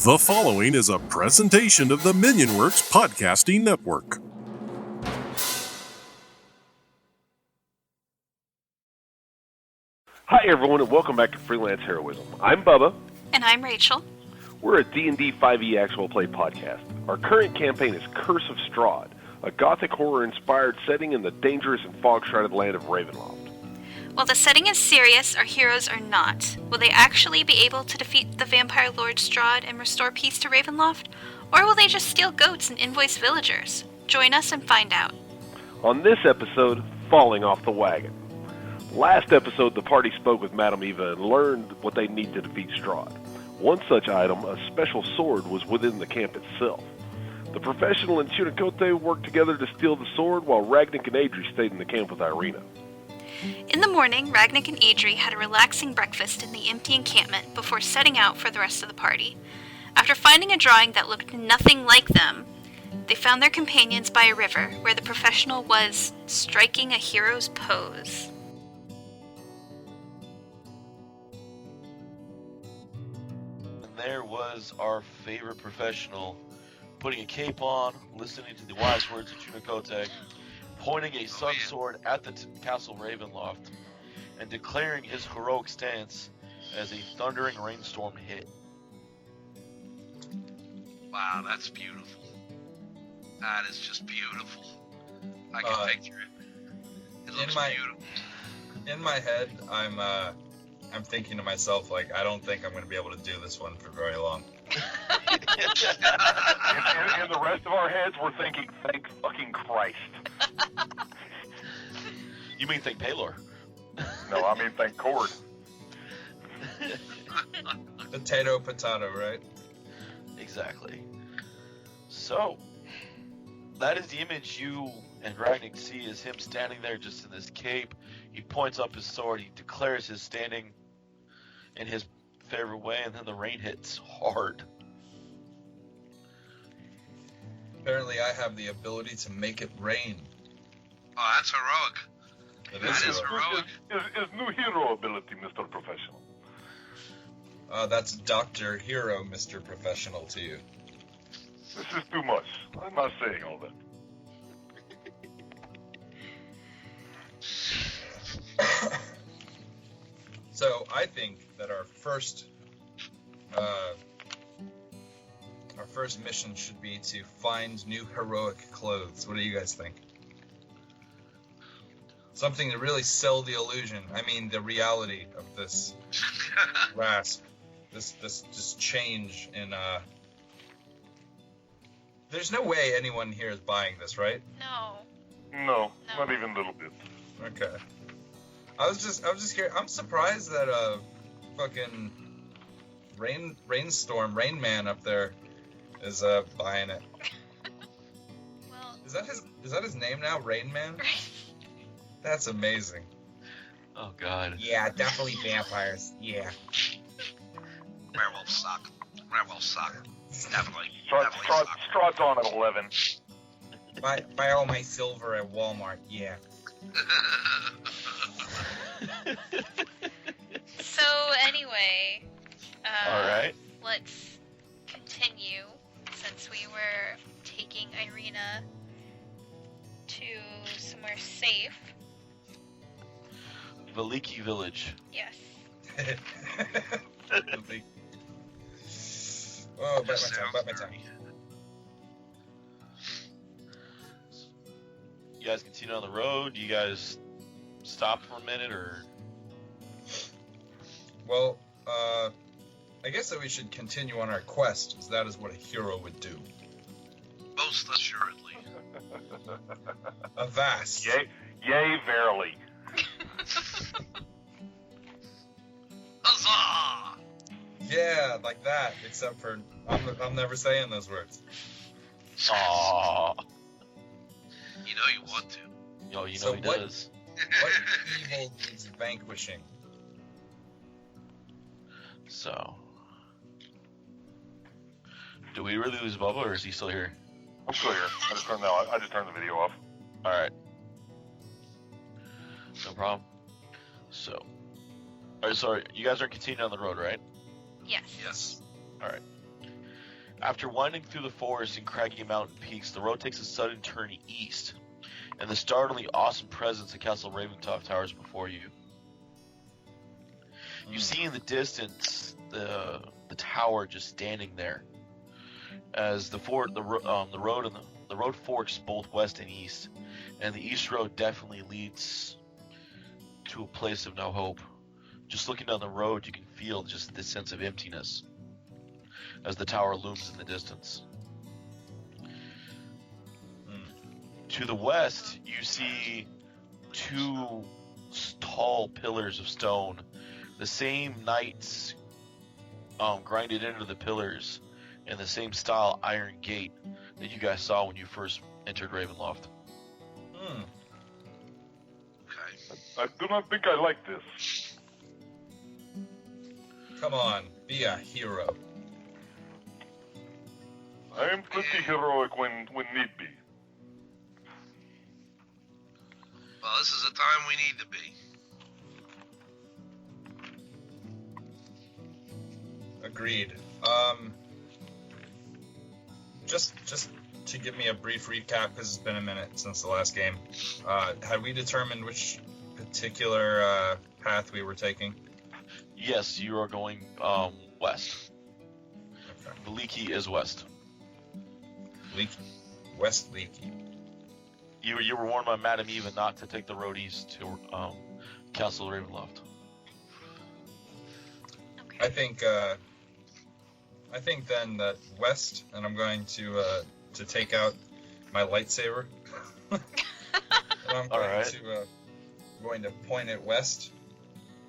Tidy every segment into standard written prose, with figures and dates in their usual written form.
The following is a presentation of the MinionWorks Podcasting Network. Hi everyone and welcome back to Freelance Heroism. I'm Bubba. And I'm Rachel. We're a D&D 5e actual play podcast. Our current campaign is Curse of Strahd, a gothic horror-inspired setting in the dangerous and fog-shrouded land of Ravenloft. While the setting is serious, our heroes are not. Will they actually be able to defeat the vampire lord Strahd and restore peace to Ravenloft? Or will they just steal goats and invoice villagers? Join us and find out. On this episode, Falling Off the Wagon. Last episode, the party spoke with Madame Eva and learned what they need to defeat Strahd. One such item, a special sword, was within the camp itself. The professional and Chunicote worked together to steal the sword, while Ragnick and Adri stayed in the camp with Irina. In the morning, Ragnick and Adri had a relaxing breakfast in the empty encampment before setting out for the rest of the party. After finding a drawing that looked nothing like them, they found their companions by a river where the professional was striking a hero's pose. And there was our favorite professional, putting a cape on, listening to the wise words of Chunicote, pointing a sun sword at the castle Ravenloft, and declaring his heroic stance as a thundering rainstorm hit. Wow, that's beautiful. That is just beautiful. I can picture it. It looks beautiful. In my head, I'm thinking to myself, like, I don't think I'm going to be able to do this one for very long. In the rest of our heads, we're thinking, thank fucking Christ. You mean thank Paylor? No, I mean thank Cord. Potato, right? Exactly. So, that is the image you and Ragnick see as him standing there just in this cape. He points up his sword, he declares his standing in his favorite way, and then the rain hits hard. Apparently I have the ability to make it rain. Oh, that's heroic. That is heroic. Is new hero ability, Mr. Professional. That's Dr. Hero, Mr. Professional to you. This is too much. I'm not saying all that. So I think that our first mission should be to find new heroic clothes. What do you guys think? Something to really sell the illusion. I mean, the reality of this rasp, this change in. There's no way anyone here is buying this, right? No, not even a little bit. Okay. I was just here. I'm surprised that fucking Rain Man up there is buying it. Well, is that his name now, Rain Man? That's amazing. Oh god. Yeah, definitely vampires. Yeah. Werewolves suck. Definitely. Strahd's on at 11. Buy all my silver at Walmart. Yeah. so anyway, Alright. let's continue since we were taking Irina to somewhere safe. Veliki Village. Yes. Oh, bite my tongue. You guys continue on the road? Do you guys stop for a minute, or? Well, I guess that we should continue on our quest, as that is what a hero would do. Most assuredly. Avast. Yea, verily. Huzzah! Yeah, like that, except for I'm never saying those words. Aww. You know you want to. Yo, you know So he what- does. What evil needs vanquishing? So, do we really lose Bubba, or is he still here? I'm still here. I just turned the video off. Alright. No problem. So, alright, sorry, you guys are continuing on the road, right? Yes. Yes. Alright. After winding through the forest and craggy mountain peaks, the road takes a sudden turn east, and the startlingly awesome presence of Castle Raventop towers before you. You see in the distance the tower just standing there, as the road forks both west and east, and the east road definitely leads to a place of no hope. Just looking down the road, you can feel just this sense of emptiness as the tower looms in the distance. To the west, you see two tall pillars of stone, the same knights grinded into the pillars, and the same style iron gate that you guys saw when you first entered Ravenloft. Okay. I do not think I like this. Come on, be a hero. I am plenty heroic when need be. Well, this is the time we need to be. Agreed. Just to give me a brief recap, because it's been a minute since the last game. Had we determined which particular path we were taking? Yes, you are going west. Okay. The Leaky is west. West Leaky. You were warned by Madame Eva not to take the road east to Castle Ravenloft. Okay. I think then that west, and I'm going to take out my lightsaber. And I'm going to point it west,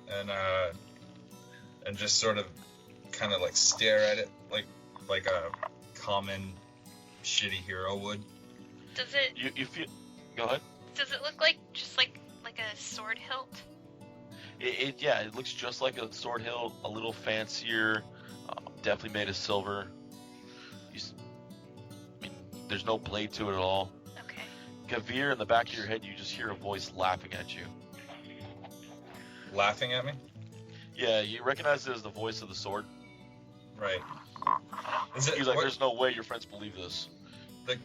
and just sort of kind of like stare at it like a common shitty hero would. Does it? You feel? Go ahead. Does it look like just like a sword hilt? It looks just like a sword hilt, a little fancier, definitely made of silver. There's no blade to it at all. Okay. Gavir, in the back of your head, you just hear a voice laughing at you. Laughing at me? Yeah, you recognize it as the voice of the sword. Right. He's like, there's no way your friends believe this.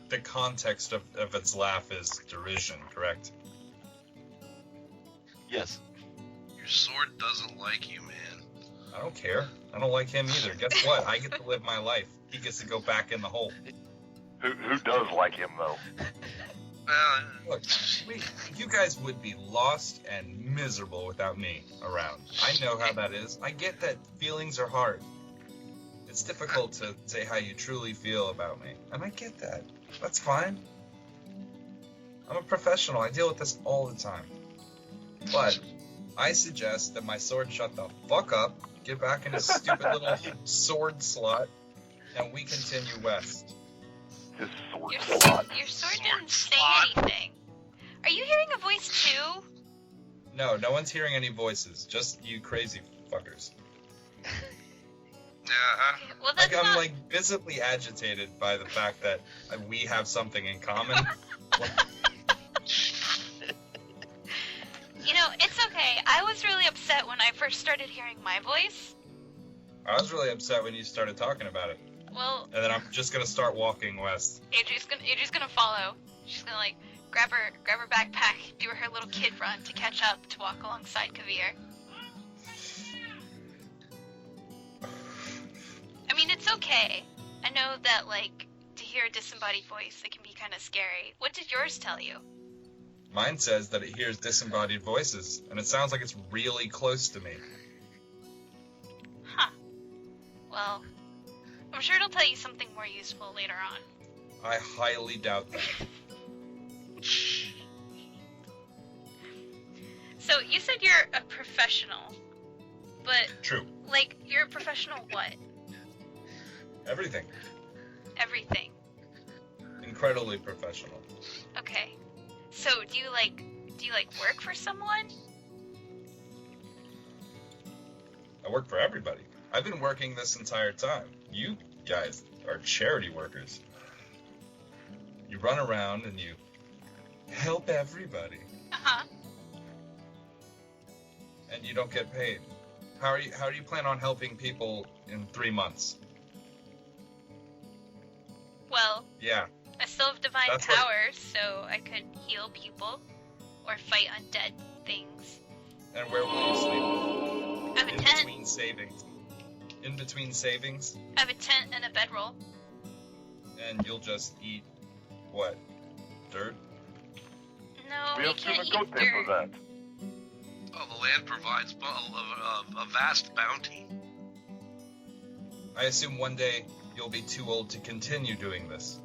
The context of its laugh is derision, correct? Yes. Your sword doesn't like you, man. I don't care. I don't like him either. Guess what? I get to live my life. He gets to go back in the hole. Who does like him, though? Look, you guys would be lost and miserable without me around. I know how that is. I get that feelings are hard. It's difficult to say how you truly feel about me. And I get that. That's fine. I'm a professional. I deal with this all the time. But I suggest that my sword shut the fuck up, get back in his stupid little sword slot, and we continue west. His sword Your slot. sword didn't say anything. Are you hearing a voice too? No one's hearing any voices. Just you crazy fuckers. Yeah. Well, that's I'm not. like visibly agitated by the fact that we have something in common. You know, it's okay. I was really upset when I first started hearing my voice. I was really upset when you started talking about it. Well, And then I'm just gonna start walking west. Adri's gonna follow. She's gonna like grab her backpack, do her little kid run to catch up to walk alongside Kavir. I mean, it's okay. I know that like to hear a disembodied voice, it can be kind of scary. What did yours tell you? Mine says that it hears disembodied voices, and it sounds like it's really close to me. Huh. Well, I'm sure it'll tell you something more useful later on. I highly doubt that. So, you said you're a professional, but, True. like, you're a professional what? Everything. Everything. Incredibly professional. Okay. So, do you work for someone? I work for everybody. I've been working this entire time. You guys are charity workers. You run around and you help everybody, Uh-huh. and you don't get paid. How do you plan on helping people in 3 months? Well, Yeah. I still have divine That's powers, so I could heal people or fight undead things. And where will you sleep? I have a In tent. between savings. In between savings, I have a tent and a bedroll. and you'll just eat what? Dirt? No, We we have can't to eat go for dirt. that. Oh, the land provides a vast bounty. I assume one day you'll be too old to continue doing this.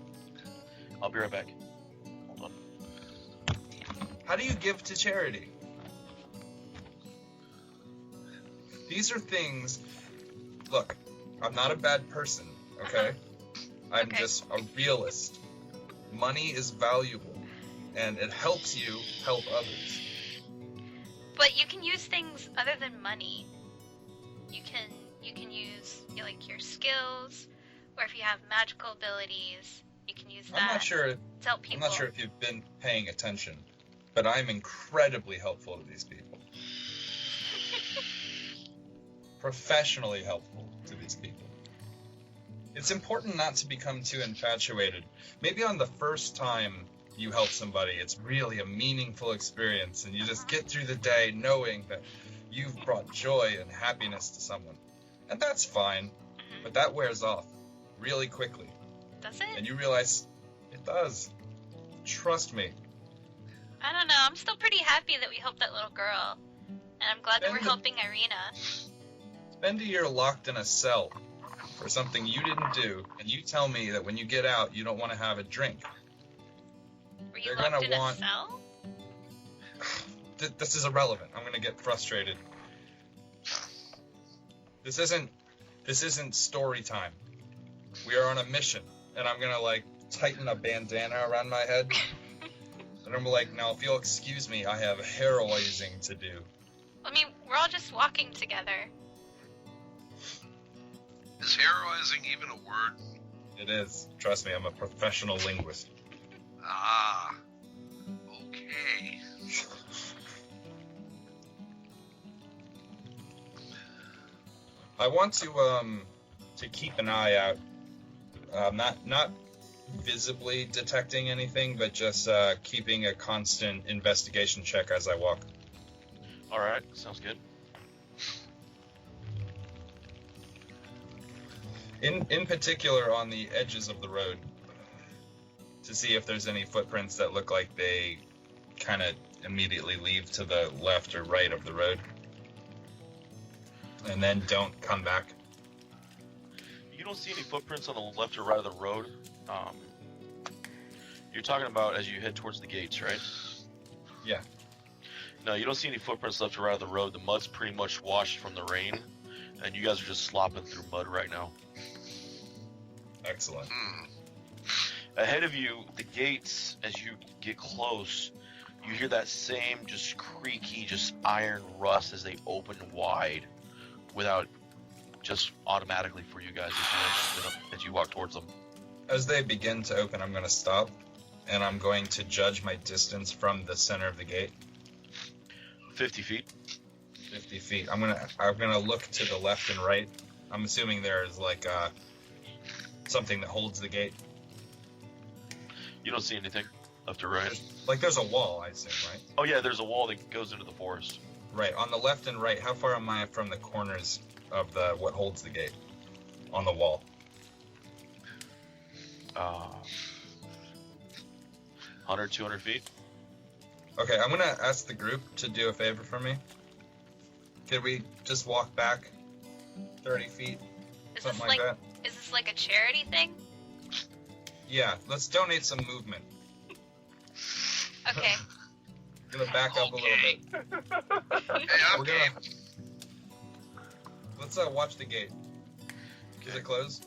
I'll be right back. Hold on. How do you give to charity? These are things. Look, I'm not a bad person, okay? I'm Okay. just a realist. Money is valuable, and it helps you help others. But you can use things other than money. You can use like your skills, or if you have magical abilities, you can use that I'm not sure. to help people. I'm not sure if you've been paying attention, but I'm incredibly helpful to these people. Professionally helpful to these people. It's important not to become too infatuated. Maybe on the first time you help somebody, it's really a meaningful experience, and you just get through the day knowing that you've brought joy and happiness to someone. And that's fine, but that wears off really quickly. Does it? And you realize it does. Trust me. I don't know. I'm still pretty happy that we helped that little girl, and I'm glad that we're And- helping Irina. Spend a year locked in a cell for something you didn't do, and you tell me that when you get out, you don't want to have a drink. Were you They're locked gonna in a want- cell? This is irrelevant. I'm gonna get frustrated. This isn't story time. We are on a mission, and I'm gonna tighten a bandana around my head. And I'm like, now if you'll excuse me, I have heroizing to do. I mean, we're all just walking together. Is heroizing even a word? It is. Trust me, I'm a professional linguist. Ah. Okay. I want to keep an eye out, not visibly detecting anything, but just keeping a constant investigation check as I walk. All right, sounds good. In particular, on the edges of the road, to see if there's any footprints that look like they kind of immediately leave to the left or right of the road, and then don't come back. You don't see any footprints on the left or right of the road. You're talking about as you head towards the gates, right? Yeah. No, you don't see any footprints left or right of the road. The mud's pretty much washed from the rain, and you guys are just slopping through mud right now. Excellent. Ahead of you, the gates, as you get close, you hear that same just creaky, just iron rust as they open wide without just automatically for you guys as you walk towards them. As they begin to open, I'm going to stop, and I'm going to judge my distance from the center of the gate. 50 feet. 50 feet. I'm gonna look to the left and right. I'm assuming there's something that holds the gate. You don't see anything left or right. There's a wall, I assume, right? Oh yeah, there's a wall that goes into the forest. Right. On the left and right, how far am I from the corners of what holds the gate on the wall? 100, 200 feet. Okay, I'm gonna ask the group to do a favor for me. Could we just walk back 30 feet, Is something this like that? Is this like a charity thing? Yeah, let's donate some movement. Okay. I'm gonna back up a little bit. Hey, I'm We're game. gonna. Let's watch the gate. Is it closed?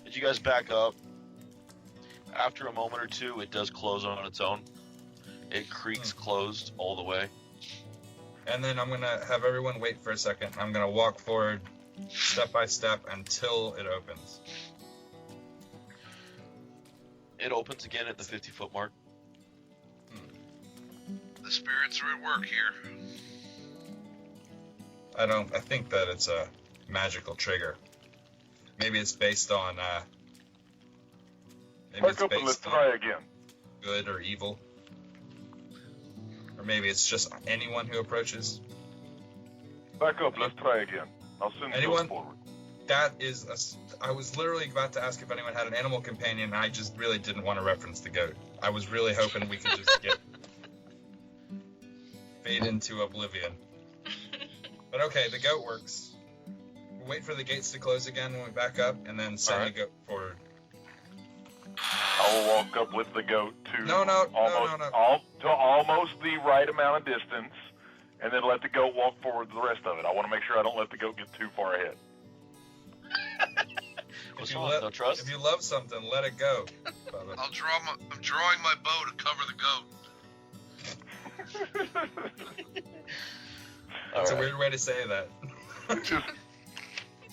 As you guys back up, after a moment or two, it does close on its own. It creaks closed all the way. And then I'm gonna have everyone wait for a second. I'm gonna walk forward step by step until it opens. It opens again at the 50-foot mark. The spirits are at work here. I think that it's a magical trigger. Maybe it's based on Maybe Back it's up and let's based on try again. good or evil. Or maybe it's just anyone who approaches. Back up, let's try again. I'll send Anyone? you forward. That is I was literally about to ask if anyone had an animal companion, and I just really didn't want to reference the goat. I was really hoping we could just fade into oblivion. But okay, the goat works. We'll wait for the gates to close again when we back up, and then send the goat forward. I will walk up with the goat to almost the right amount of distance, and then let the goat walk forward the rest of it. I want to make sure I don't let the goat get too far ahead. If you love something, let it go. I'm drawing my bow to cover the goat. That's a weird way to say that.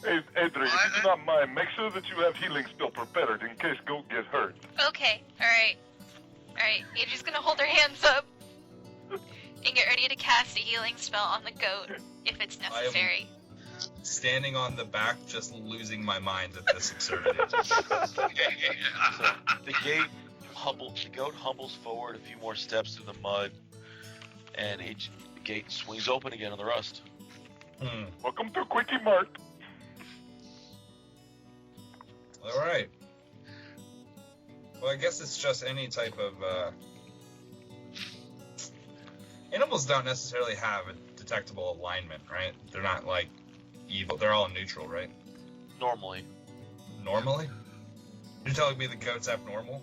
Hey, Adri, if you do not mind, make sure that you have healing spell prepared in case goat gets hurt. Okay, alright. Alright, Adri's gonna hold her hands up and get ready to cast a healing spell on the goat if it's necessary. Standing on the back, just losing my mind at this absurdity. So the goat humbles forward a few more steps through the mud, and the gate swings open again on the rust. Welcome to Quickie Mart. All right. Well, I guess it's just any type of animals don't necessarily have a detectable alignment, right? They're not like evil. They're all neutral, right? Normally. Normally? You're telling me the goat's abnormal?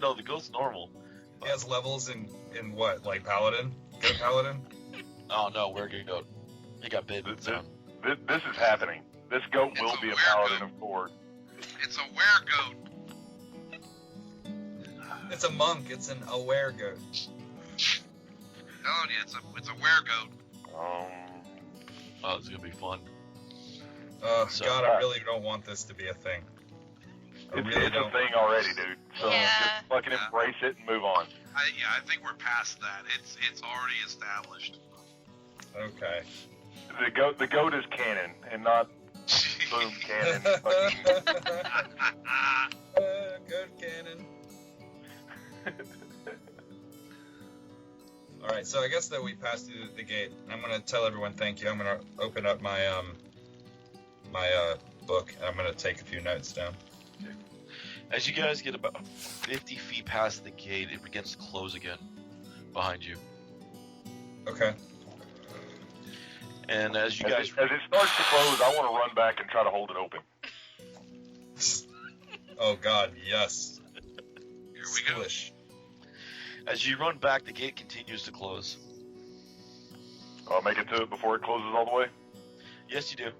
No, the goat's normal. He has levels in what? Like Paladin? Goat Paladin? Oh no, we're a goat. He got bit. This is happening. This goat will be a paladin of Ford. It's a weregoat. It's a monk. It's an aware goat. Telling you, it's a weregoat. Oh, it's gonna be fun. God, I really don't want this to be a thing. It's a thing already, dude. So just fucking embrace it and move on. I think we're past that. It's already established. Okay. The goat is canon and not boom cannon. Goat cannon. All right, so I guess that we passed through the gate. I'm gonna tell everyone thank you. I'm gonna open up my book, and I'm gonna take a few notes down. As you guys get about 50 feet past the gate, it begins to close again behind you. Okay. And as you guys... As it starts to close, I want to run back and try to hold it open. Oh God, yes. Here we go. As you run back, the gate continues to close. I'll make it to it before it closes all the way? Yes, you do.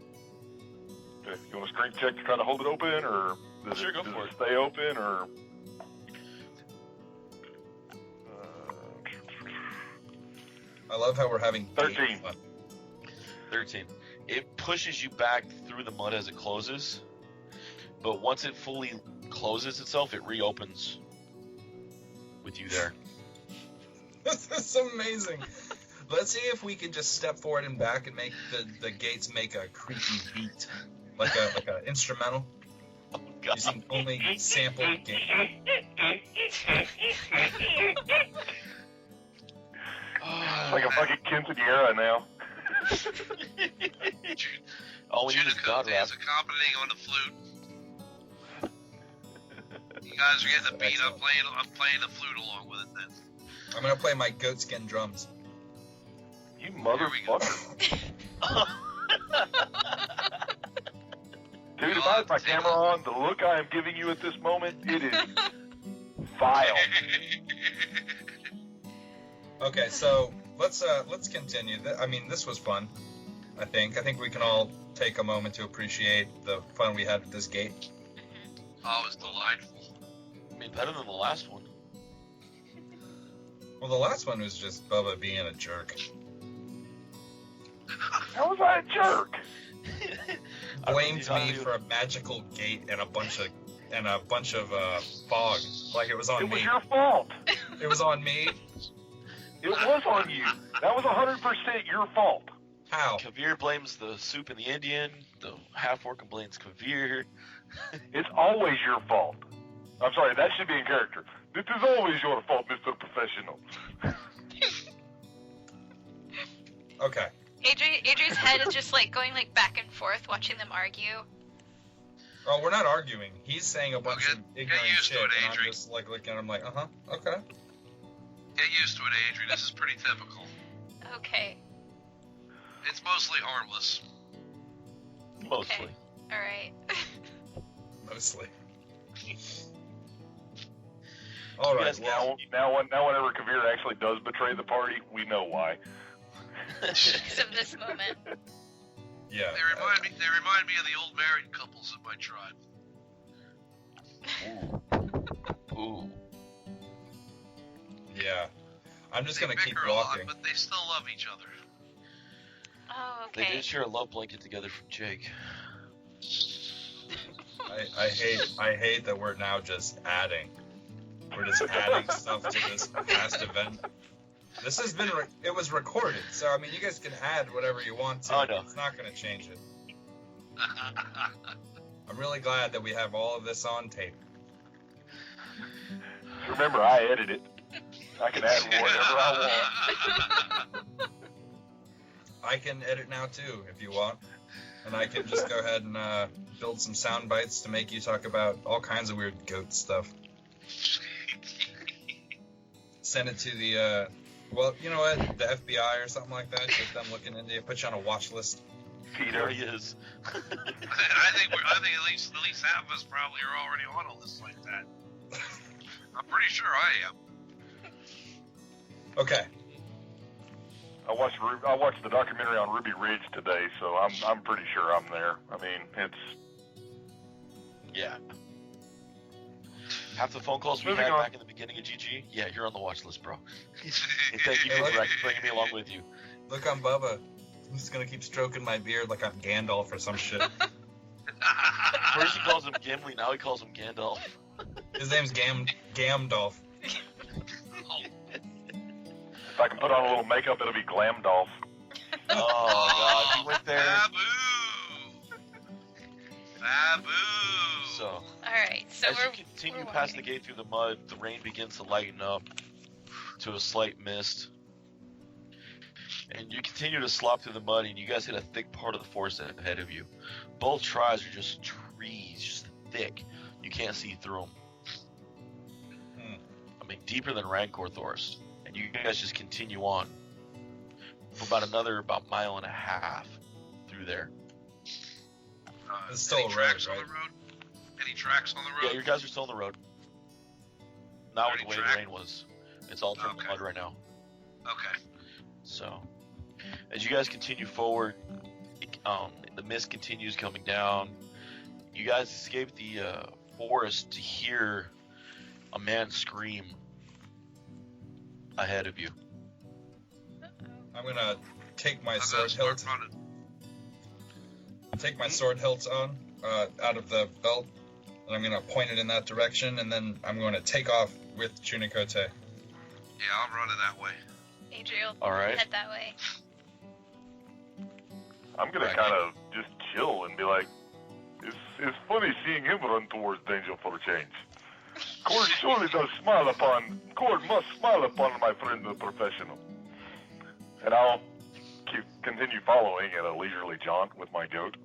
Okay. You want a strength check to try to hold it open, or does it stay open, or... I love how we're having 13. 13. It pushes you back through the mud as it closes, but once it fully closes itself, it reopens with you there. This is amazing. Let's see if we can just step forward and back and make the gates make a creepy beat, like a instrumental. Oh God! Using only sampled gate. Like a fucking quinceañera now. All we need is God rap. Is accompanying on the flute. You guys are getting the beat. I'm playing the flute along with it then. I'm gonna play my goatskin drums. You motherfucker. Dude, if I have my camera on, the look I am giving you at this moment, it is vile. Okay, so let's continue. I mean, this was fun. I think we can all take a moment to appreciate the fun we had with this gate. Oh, it was delightful. I mean, better than the last one. Well, the last one was just Bubba being a jerk. How was I a jerk? Blamed me for a magical gate and a bunch of fog, like it was on me. It was your fault. It was on me. It was on you. That was 100% your fault. How? Kavir blames the soup and the Indian. The half-orc blames Kavir. It's always your fault. I'm sorry, that should be in character. This is always your fault, Mr. Professional. Okay. Adri's head is just like going like back and forth, watching them argue. Oh, we're not arguing. He's saying a bunch Get- of ignorant get used to shit, it, and I'm Adri. just like looking at him like, okay. Get used to it, Adrian. This is pretty typical. Okay. It's mostly harmless. Mostly. Okay. All right. Mostly. All right. Yes, Well, Now, whenever Kavir actually does betray the party, we know why. Because of this moment. yeah. They remind me of the old married couples in my tribe. Ooh. Yeah. I'm just They gonna keep bicker a lot, walking. but they still love each other. Oh, They okay. did share a love blanket together from Jake. I hate that we're now just adding. We're just adding stuff to this past event. This has been it was recorded, so I mean you guys can add whatever you want to. Oh, no. It's not gonna change it. I'm really glad that we have all of this on tape. Remember, I edit it. I can add whatever I want. I can edit now too, if you want. And I can just go ahead and build some sound bites to make you talk about all kinds of weird goat stuff. Send it to the, well, you know what, the FBI or something like that. Get them looking into you. Put you on a watch list. There he is. I think at least half of us probably are already on a list like that. I'm pretty sure I am. Okay. I watched the documentary on Ruby Ridge today, so I'm pretty sure I'm there. I mean, it's Yeah. Half the phone calls we Moving had on. back in the beginning of GG, yeah, you're on the watch list, bro. And thank you Hey, for look. bringing me along with you. Look, I'm Bubba. I'm just gonna keep stroking my beard like I'm Gandalf or some shit. First he calls him Gimli, now he calls him Gandalf. His name's Gamdolf. if I can put on a little makeup, it'll be Glamdolf. Oh god, he went there. Babu! So, All right. So as we're you continue we're past the walking. gate through the mud, the rain begins to lighten up to a slight mist. And you continue to slop through the mud, and you guys hit a thick part of the forest ahead of you. Both tribes are just trees, just thick. You can't see through them. I mean, deeper than Rancor Forest. And you guys just continue on for about mile and a half through there. It's still Any a road, tracks on right? the road? Any tracks on the Yeah, road? you guys are still on the road. Not with Any the way track? the rain was. It's all turned to Okay. mud right now. Okay. So, as you guys continue forward, the mist continues coming down. You guys escape the forest to hear a man scream ahead of you. I'm gonna take my I'm sword gonna start hilt. running. Take my sword hilt on out of the belt, and I'm gonna point it in that direction, and then I'm going to take off with Chunikote. Yeah, I'm running that way. Adriel, All right. head that way. I'm gonna Right. kind of just chill and be like, it's funny seeing him run towards danger for a change. Cord must smile upon my friend the professional. And I'll continue following at a leisurely jaunt with my goat.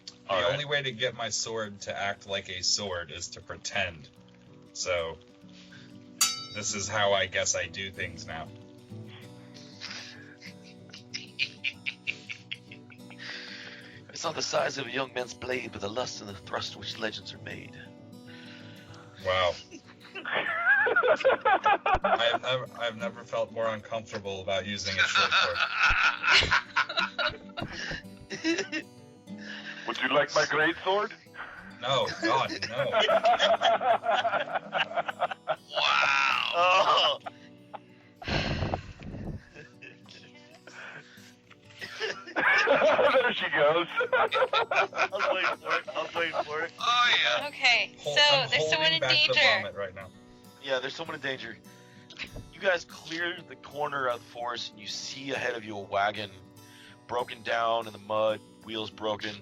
The All right. only way to get my sword to act like a sword is to pretend. So, this is how I guess I do things now. It's not the size of a young man's blade, but the lust and the thrust which legends are made. Wow. I've never felt more uncomfortable about using a short sword. Would you like my great sword? No, God, no. Wow! Oh! There she goes. I was waiting for it. Oh yeah. Okay. Hol- So I'm there's someone holding in back the danger. vomit right now. Yeah, there's someone in danger. You guys clear the corner of the forest, and you see ahead of you a wagon, broken down in the mud, wheels broken.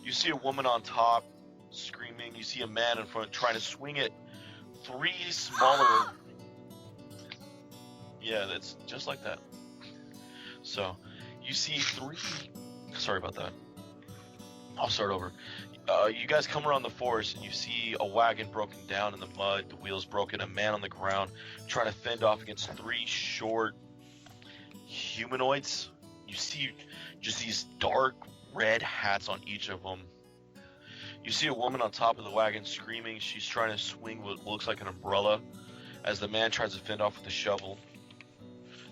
You see a woman on top, screaming. You see a man in front trying to swing it 3 smaller. Yeah, that's just like that. So, you see 3. Sorry about that. I'll start over. You guys come around the forest and you see a wagon broken down in the mud, the wheels broken, a man on the ground trying to fend off against 3 short humanoids. You see just these dark red hats on each of them. You see a woman on top of the wagon screaming. She's trying to swing what looks like an umbrella as the man tries to fend off with a shovel.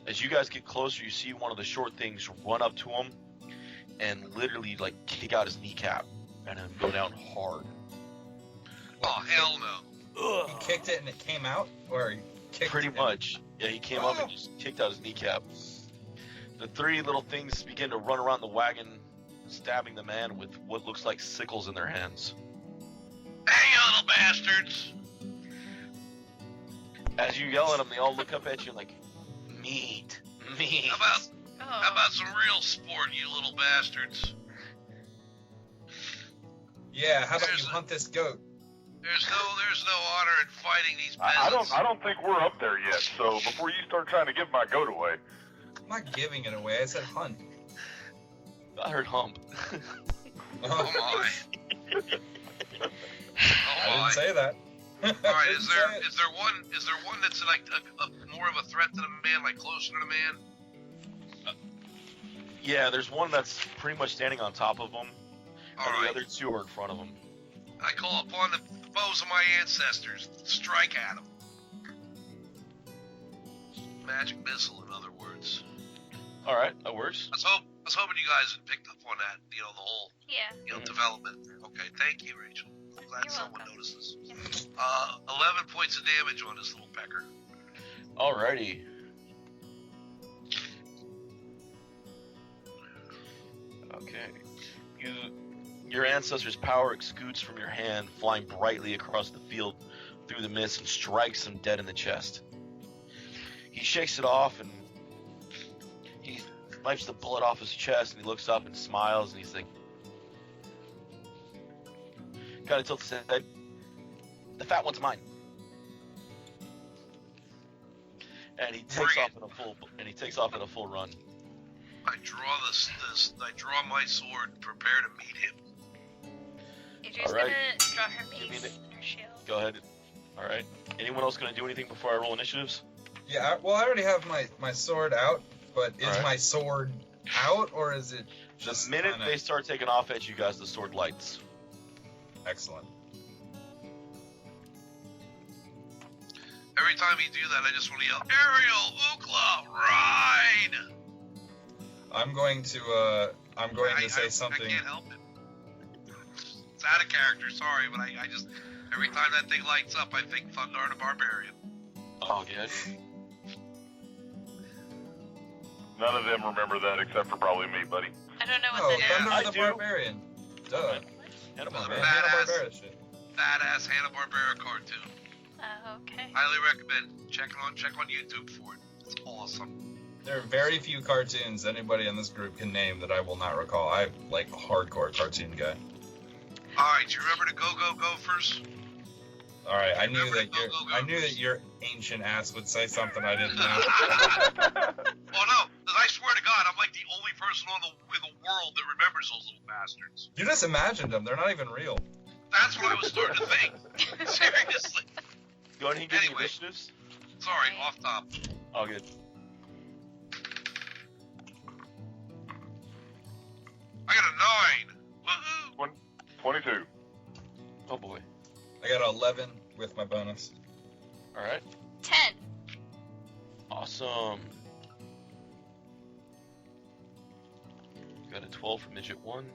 As you guys get closer, you see one of the short things run up to him and literally like kick out his kneecap and then go down hard. Oh, hell no. He kicked it and it came out? Or he kicked Pretty it much. Yeah, he came up and just kicked out his kneecap. The 3 little things begin to run around the wagon, stabbing the man with what looks like sickles in their hands. Hey, you little bastards! As you yell at them, they all look up at you like, meat. How about some real sport, you little bastards? Yeah, how about you hunt this goat? There's no honor in fighting these peasants. I don't think we're up there yet. So before you start trying to give my goat away, I'm not giving it away. I said hunt. I heard hump. Oh my! I didn't say that. All right, is there one that's like a more of a threat to the man, like closer to the man? Yeah, there's one that's pretty much standing on top of him, All and right. the other 2 are in front of him. I call upon the bows of my ancestors. Strike at them. Magic missile, in other words. All right, that works. I was hoping you guys had picked up on that. The whole Yeah. development. Okay, thank you, Rachel. I'm glad You're someone welcome. notices. 11 points of damage on this little pecker. Alrighty. Okay. Your ancestor's power exudes from your hand, flying brightly across the field through the mist and strikes him dead in the chest. He shakes it off and he wipes the blood off his chest and he looks up and smiles and he's like, kind of tilts his head. The fat one's mine. And he takes off in a full run. I draw my sword, prepare to meet him. Adria's All right. gonna draw her Give me mace the- and her shield. Go ahead. All right. Anyone else gonna do anything before I roll initiatives? Yeah, well, I already have my sword out, but is Alright. my sword out, or is it The just minute kinda... they start taking off at you guys, the sword lights. Excellent. Every time you do that, I just want to yell, Ariel, Ukla, ride! I'm going to say something. I can't help it. It's out of character, sorry, but I just, every time that thing lights up, I think Thundar the Barbarian. Oh, good. none of them remember that except for probably me, buddy. I don't know Oh, what that is. Thunder I the do. Barbarian. Duh. Hanna-Barbera. Badass. Hanna-Barbera shit. Badass Hanna-Barbera cartoon. Oh, okay. Highly recommend. Check on YouTube for it. It's awesome. There are very few cartoons anybody in this group can name that I will not recall. I'm like hardcore cartoon guy. Alright, do you remember the Go-Go Gophers? All right, I Remember knew the that your ancient ass would say something I didn't know. Oh no, 'cause I swear to God, I'm like the only person in the world that remembers those little bastards. You just imagined them. They're not even real. That's what I was starting to think. Seriously. Go ahead and give me Anyway. initiatives. Sorry, off top. Oh, good. I got a 9. Woohoo! 22. Oh boy. I got an 11 with my bonus. All right. 10. Awesome. Got a 12 for midget 1.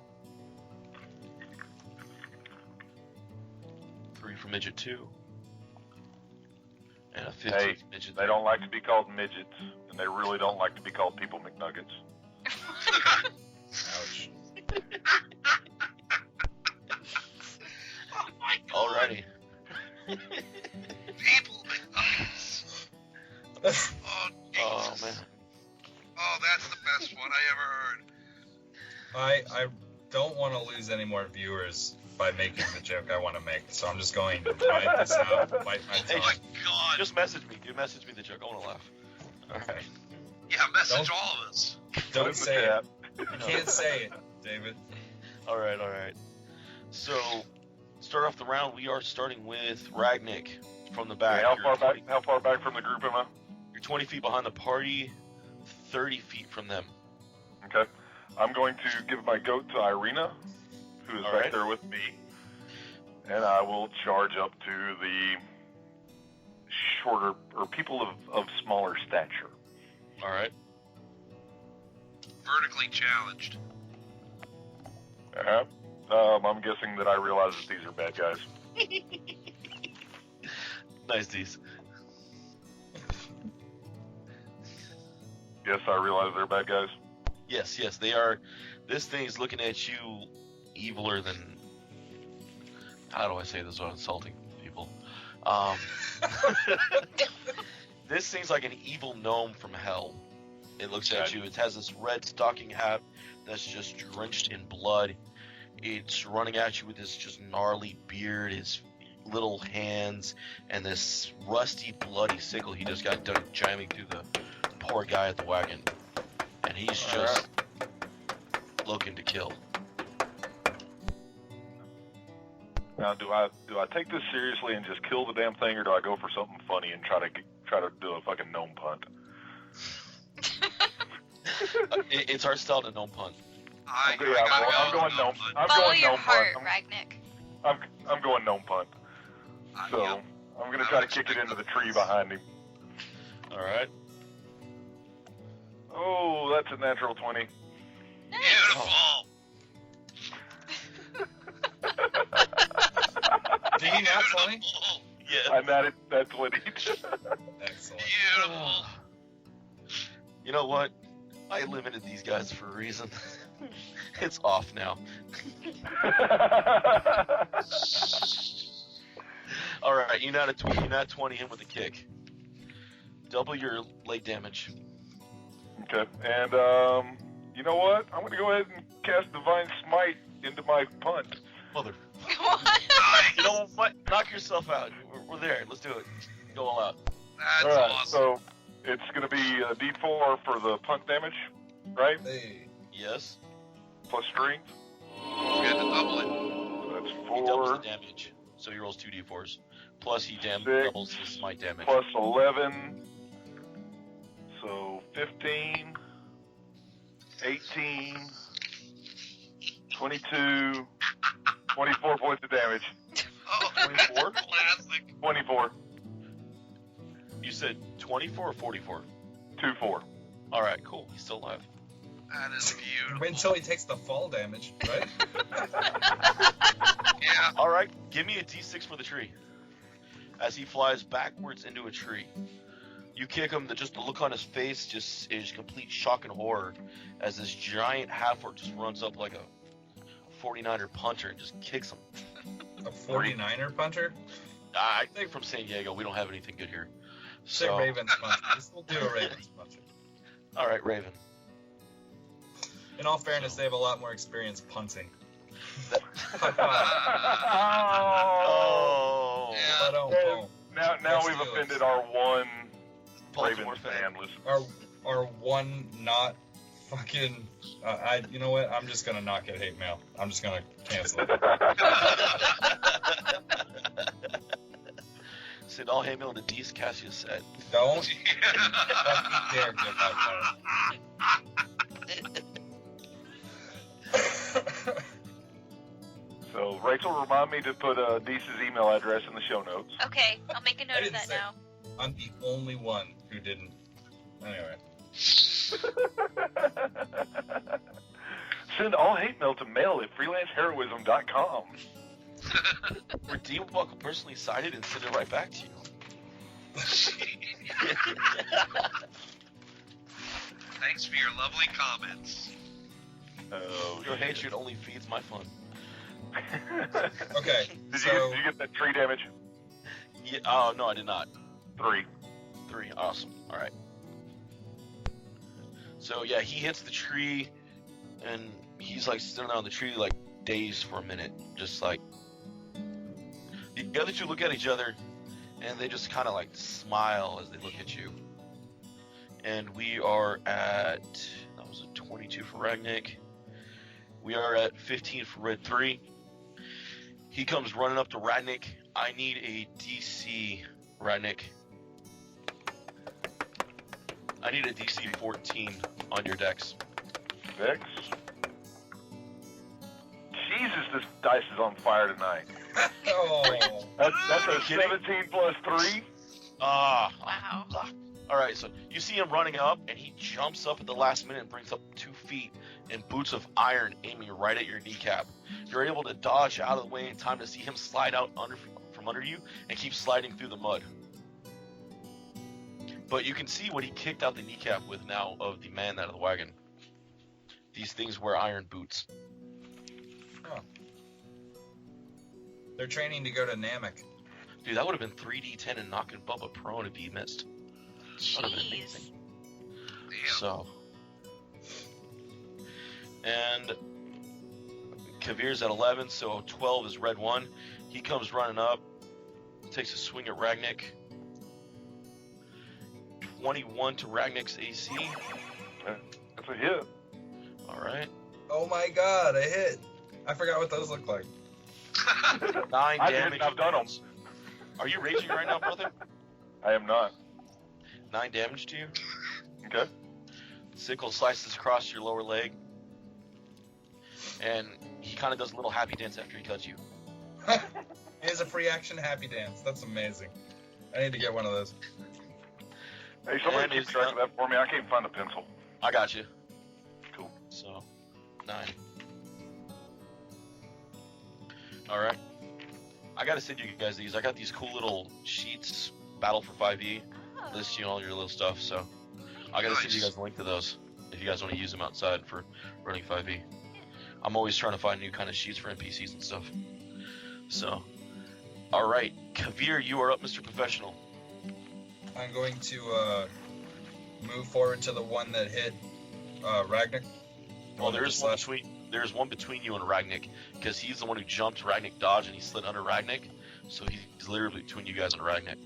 3 for midget 2. And a 15 Hey, for midget they 3. don't like to be called midgets, and they really don't like to be called people McNuggets. Ouch. Oh my God. Alrighty. People McNuggets. Oh, Jesus. Oh man. Oh, that's the best one I ever heard. I don't want to lose any more viewers by making the joke I want to make, so I'm just going to ride this out, bite my Hey, Oh my tongue. god. Just message me. You message me the joke. I want to laugh. All right. Yeah, message Don't- all of us. Don't say it. chat. You can't say it, David. All right. So, start off the round. We are starting with Ragnick from the back. How You're far 20 back? How far back from the group am I? You're 20 feet behind the party, 30 feet from them. Okay. I'm going to give my goat to Irina, who is All back right. there with me, and I will charge up to the shorter or people of smaller stature. All right. Vertically challenged. Uh-huh. I'm guessing that I realize that these are bad guys. Nice, D's. Yes, I realize they're bad guys. Yes, they are. This thing's looking at you eviler than. How do I say this without insulting people? This thing's like an evil gnome from hell. It looks at you. It has this red stocking hat that's just drenched in blood. It's running at you with this just gnarly beard, his little hands, and this rusty, bloody sickle he just got done jamming through the poor guy at the wagon. And he's just looking to kill. Now, do I take this seriously and just kill the damn thing, or do I go for something funny and try to do a fucking gnome punt? It's our style to gnome punt. I Yeah, gotta I'm go. going gnome. I'm Follow going your gnome heart, punt. Ragnick. I'm going gnome punt. So Yep. I'm gonna try to kick it into the tree behind him. All right. Oh, that's a natural 20. Beautiful. Did he not 20? Beautiful. Yeah. I'm at it. That's what he did. Excellent. Beautiful. You know what? I limited these guys for a reason. It's off now. All right, you not 20 him with a kick. Double your late damage. Okay, and you know what? I'm gonna go ahead and cast Divine Smite into my punt. Mother. What? You know what? Knock yourself out. We're there. Let's do it. Go all out. That's All right, awesome. so it's gonna be a D4 for the punt damage, right? Hey. Yes. Plus strength. We had to double it. So that's He doubles 4 the damage. So he rolls 2d4s. Plus he 6, doubles his smite damage. plus 11. So 15, 18, 22, 24 points of damage. Oh, 24? classic. 24, You said 24 or 44? 2-4. All right, cool. He's still alive. That is beautiful. Wait until he takes the fall damage, right? Yeah. All right, give me a d6 for the tree. As he flies backwards into a tree, you kick him. The look on his face just is complete shock and horror as this giant half-orc just runs up like a 49er punter and just kicks him. A 49er punter? I think from San Diego, we don't have anything good here. Say So, Raven's punter. We'll do a Raven's punter. all right, Raven. In all fairness, they have a lot more experience punting. Oh, Yeah. Ba-dum-bum. Now Let's we've do it. offended our one Baltimore Ravens fan. fan. Listen. Our one not fucking. You know what? I'm just gonna not get hate mail. I'm just gonna cancel it. Send all hate mail to D's Cassius said. Don't fucking dare give my phone. So Rachel, remind me to put Deese's email address in the show notes. Okay, I'll make a I note of didn't that say- now. I'm the only one who didn't. Anyway. Send all hate mail to mail@freelanceheroism.com. Redeem Buckle personally cited and send it right back to you. Thanks for your lovely comments. Oh, Your shit. hatred only feeds my fun. Okay, Did so you get that tree damage? Yeah, oh, no, I did not. 3. 3, awesome. All right. So, yeah, he hits the tree, and he's, like, standing on the tree, like, dazed for a minute, just like the other two look at each other, and they just kind of like smile as they look at you. And we are at, that was a 22 for Ragnick. We are at 15 for Red 3. He comes running up to Ragnick. I need a DC, Ragnick. I need a DC 14 on your dex. Dex? Jesus, this dice is on fire tonight. Oh. That's a kidding? 17 plus 3? Wow. Alright, so you see him running up, and he jumps up at the last minute and brings up 2 feet in boots of iron aiming right at your kneecap. You're able to dodge out of the way in time to see him slide out from under you and keep sliding through the mud. But you can see what he kicked out the kneecap with now of the man out of the wagon. These things wear iron boots. Oh. They're training to go to Namek. Dude, that would have been 3d10 and knocking Bubba prone if he missed. That would have been Jeez. amazing. Damn. So, and Kavir's at 11, so 12 is Red 1. He comes running up, takes a swing at Ragnick. 21 to Ragnick's AC. That's a hit. Alright. Oh my god, I hit. I forgot what those look like. 9 I damage. didn't, I've done 'em. Are you raging right now, brother? I am not. 9 damage to you. Okay. Sickle slices across your lower leg. And he kind of does a little happy dance after he cuts you. He has a free action happy dance. That's amazing. I need to get one of those. Hey, somebody And keep it's track not- of that for me. I can't find a pencil. I got you. Cool. So, 9. Alright. I gotta send you guys these. I got these cool little sheets, Battle for 5e, Oh. list you all your little stuff, so I gotta send you Nice. guys a link to those if you guys want to use them outside for running 5e. I'm always trying to find new kind of sheets for NPCs and stuff. So, alright. Kavir, you are up, Mr. Professional. I'm going to move forward to the one that hit Ragnick. Well, that there's just one left. between you and Ragnick, because he's the one who jumped. Ragnick dodged and he slid under Ragnick, so he's literally between you guys and Ragnick.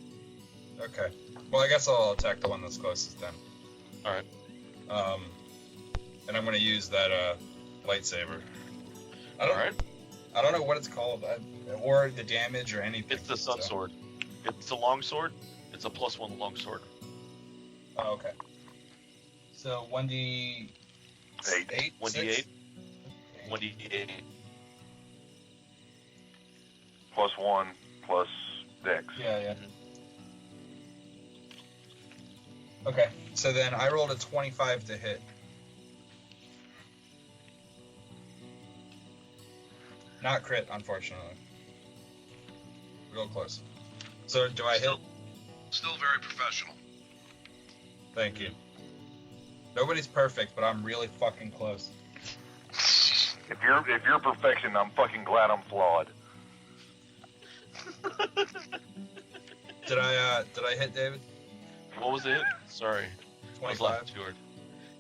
Okay. Well, I guess I'll attack the one that's closest then. Alright. And I'm going to use that lightsaber. Alright. I don't know what it's called, or the damage or anything. It's the Sun so- Sword. It's a long sword. It's a +1 long sword. Oh, okay. So 1d8. 1d8. 1d8. Plus 1 plus Dex. Yeah. Okay, so then I rolled a 25 to hit. Not crit, unfortunately. Real close. So do I hit? Still very professional. Thank you. Nobody's perfect, but I'm really fucking close. If you're perfection, I'm fucking glad I'm flawed. Did I hit David? What was it? Sorry. I was 25. laughing too hard.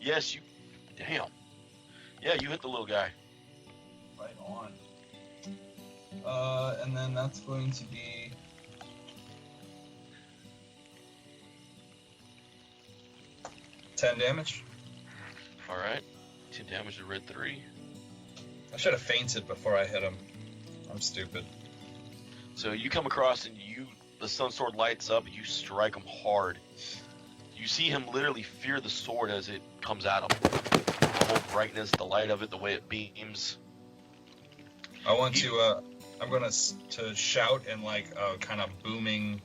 Yes, you. Damn. Yeah, you hit the little guy. Right on. And then that's going to be 10 damage. Alright. 10 damage to Red 3. I should have fainted before I hit him. I'm stupid. So you come across and the Sun Sword lights up and you strike him hard. You see him literally fear the sword as it comes at him. The whole brightness, the light of it, the way it beams. I want to, I'm gonna to shout in like a kind of booming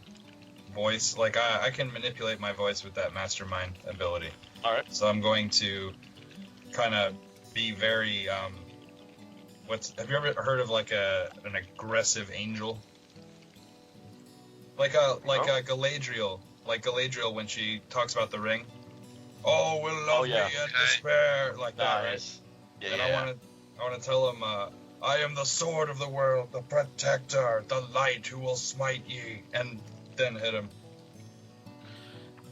voice. Like I can manipulate my voice with that mastermind ability. Alright. So I'm going to kind of be very, have you ever heard of like an aggressive angel? Like a Galadriel. Like Galadriel when she talks about the ring. Oh, we'll love yeah. me and Okay. despair. Like that, right? Nice. Yeah, And yeah. I want to tell him, I am the sword of the world, the protector, the light who will smite ye, and then hit him.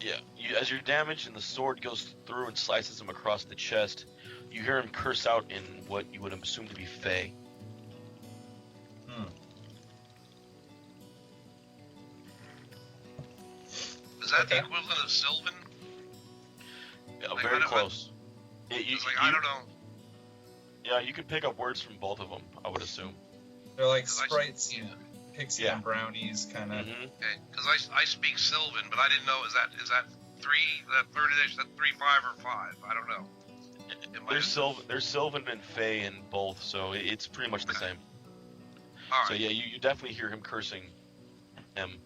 Yeah, as you're damaged and the sword goes through and slices him across the chest, you hear him curse out in what you would assume to be Fey. that the Okay. equivalent of Sylvan? Yeah, Like, very I don't- close. It's like, I don't know. Yeah, you can pick up words from both of them, I would assume. They're like 'Cause I- sprites, yeah. pixie Yeah. and brownies, kind of. Mm-hmm. Okay, because I speak Sylvan, but I didn't know, is that 3, that third edition, that 3, 5, or 5? I don't know. There's Sylvan and Fae in both, so it's pretty much the Okay. same. Alright. So yeah, you definitely hear him cursing him.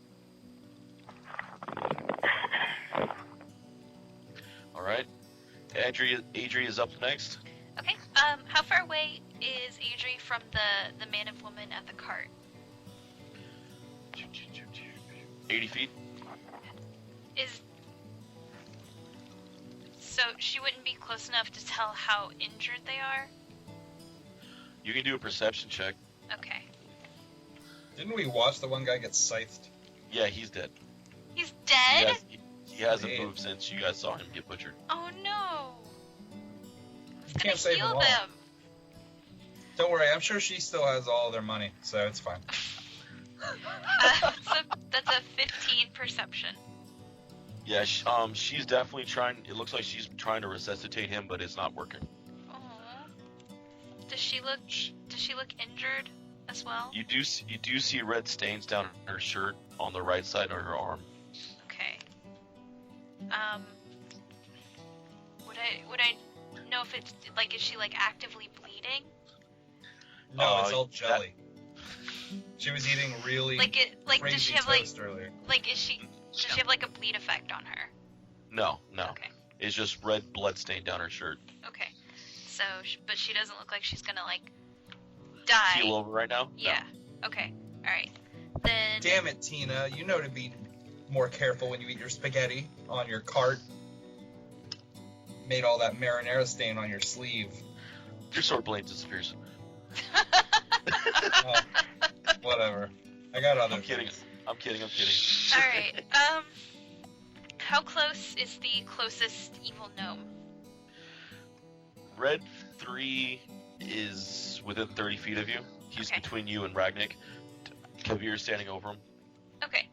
Alright. Adri is up next. Okay. How far away is Adri from the man and woman at the cart? 80 feet. So she wouldn't be close enough to tell how injured they are? You can do a perception check. Okay. Didn't we watch the one guy get scythed? Yeah, he's dead. He's dead? He hasn't Hey. moved since you guys saw him get butchered. Oh no. Who's You gonna can't save heal them all. them? Don't worry, I'm sure she still has all their money, so it's fine. So that's a 15 perception. Yeah, she's definitely trying. It looks like she's trying to resuscitate him, but it's not working. Oh. Does she look injured as well? You do see red stains down her shirt on the right side of her arm. Okay. Would I know if it's like, is she like actively bleeding? No, it's Uh, all jelly. She was eating really Like crazy does she have like toast earlier. does she have like a bleed effect on her? No. Okay. It's just red blood stain down her shirt. Okay. So, but she doesn't look like she's gonna like die. Keel over right now? Yeah. Okay. All right. Then. Damn it, Tina. You know to be more careful when you eat your spaghetti on your cart. Made all that marinara stain on your sleeve. No. Your sword blade disappears. Oh, whatever. I got other I'm kidding. things. I'm kidding. All right. How close is the closest evil gnome? Red 3 is within 30 feet of you. He's Okay. between you and Ragnik. Kavir's standing over him. Okay.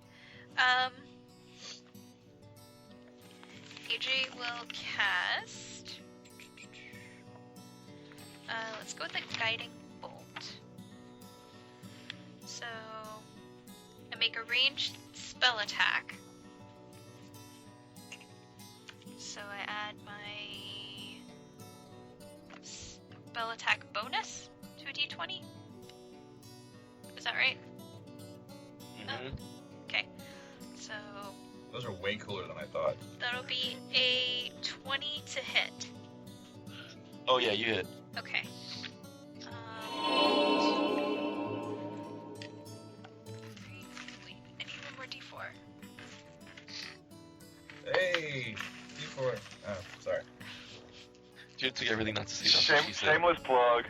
AJ will cast. Let's go with the guiding bolt. So I make a ranged spell attack. So I add my spell attack bonus to a d20. Is that right? Mm-hmm. Okay. So Those are way cooler than I thought. that'll be a 20 to hit. Oh yeah, you hit. Okay. Wait, I need one more d4. Hey, D4. Oh, sorry. Dude took everything not to see that. Shameless plug.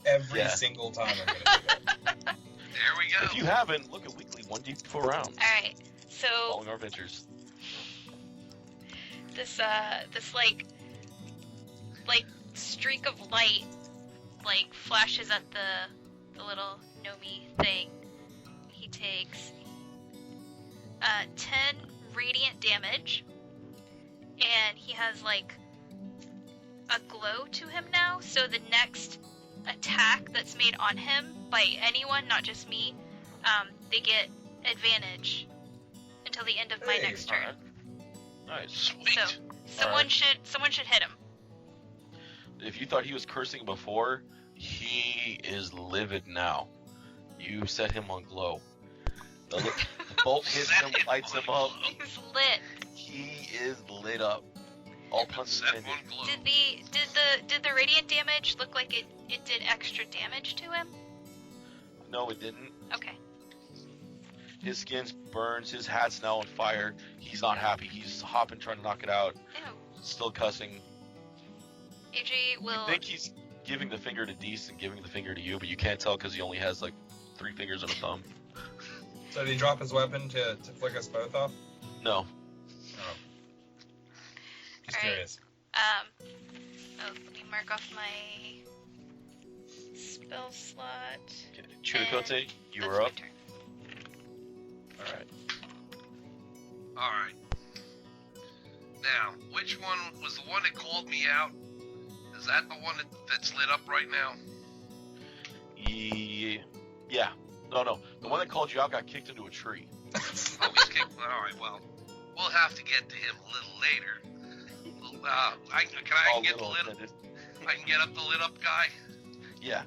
Every Yeah. single time I'm gonna do that. There we go. If you haven't, look at weekly 1d4 rounds. Alright, so Following our adventures. this like streak of light like flashes at the little Nomi thing. He takes 10 radiant damage, and he has like a glow to him now, so the next attack that's made on him by anyone, not just me, they get advantage until the end of my Hey, next turn. Alright. Nice. Sweet. So someone should hit him. If you thought he was cursing before, he is livid now. You set him on glow. The bolt hits Set him, him lights on him up. glow. He's lit. He is lit up. All puns Set intended. one glow. Did the radiant damage look like it did extra damage to him? No, it didn't. Okay. His skin burns. His hat's now on fire. He's not happy. He's hopping, trying to knock it out. Ew. Still cussing. AJ You will. think he's giving the finger to Deese and giving the finger to you, but you can't tell because he only has like 3 fingers and a thumb. So did he drop his weapon to flick us both off? No. Oh. Just Alright. curious. Let me mark off my spell slot. Chirikote, you That's were my up. turn. Alright. Alright. Now, which one was the one that called me out? Is that the one that's lit up right now? Yeah. No. The one that called you out got kicked into a tree. Oh, he's kicked. All right, well, we'll have to get to him a little later. I can get the lit up. I can get up the lit up guy. Yeah.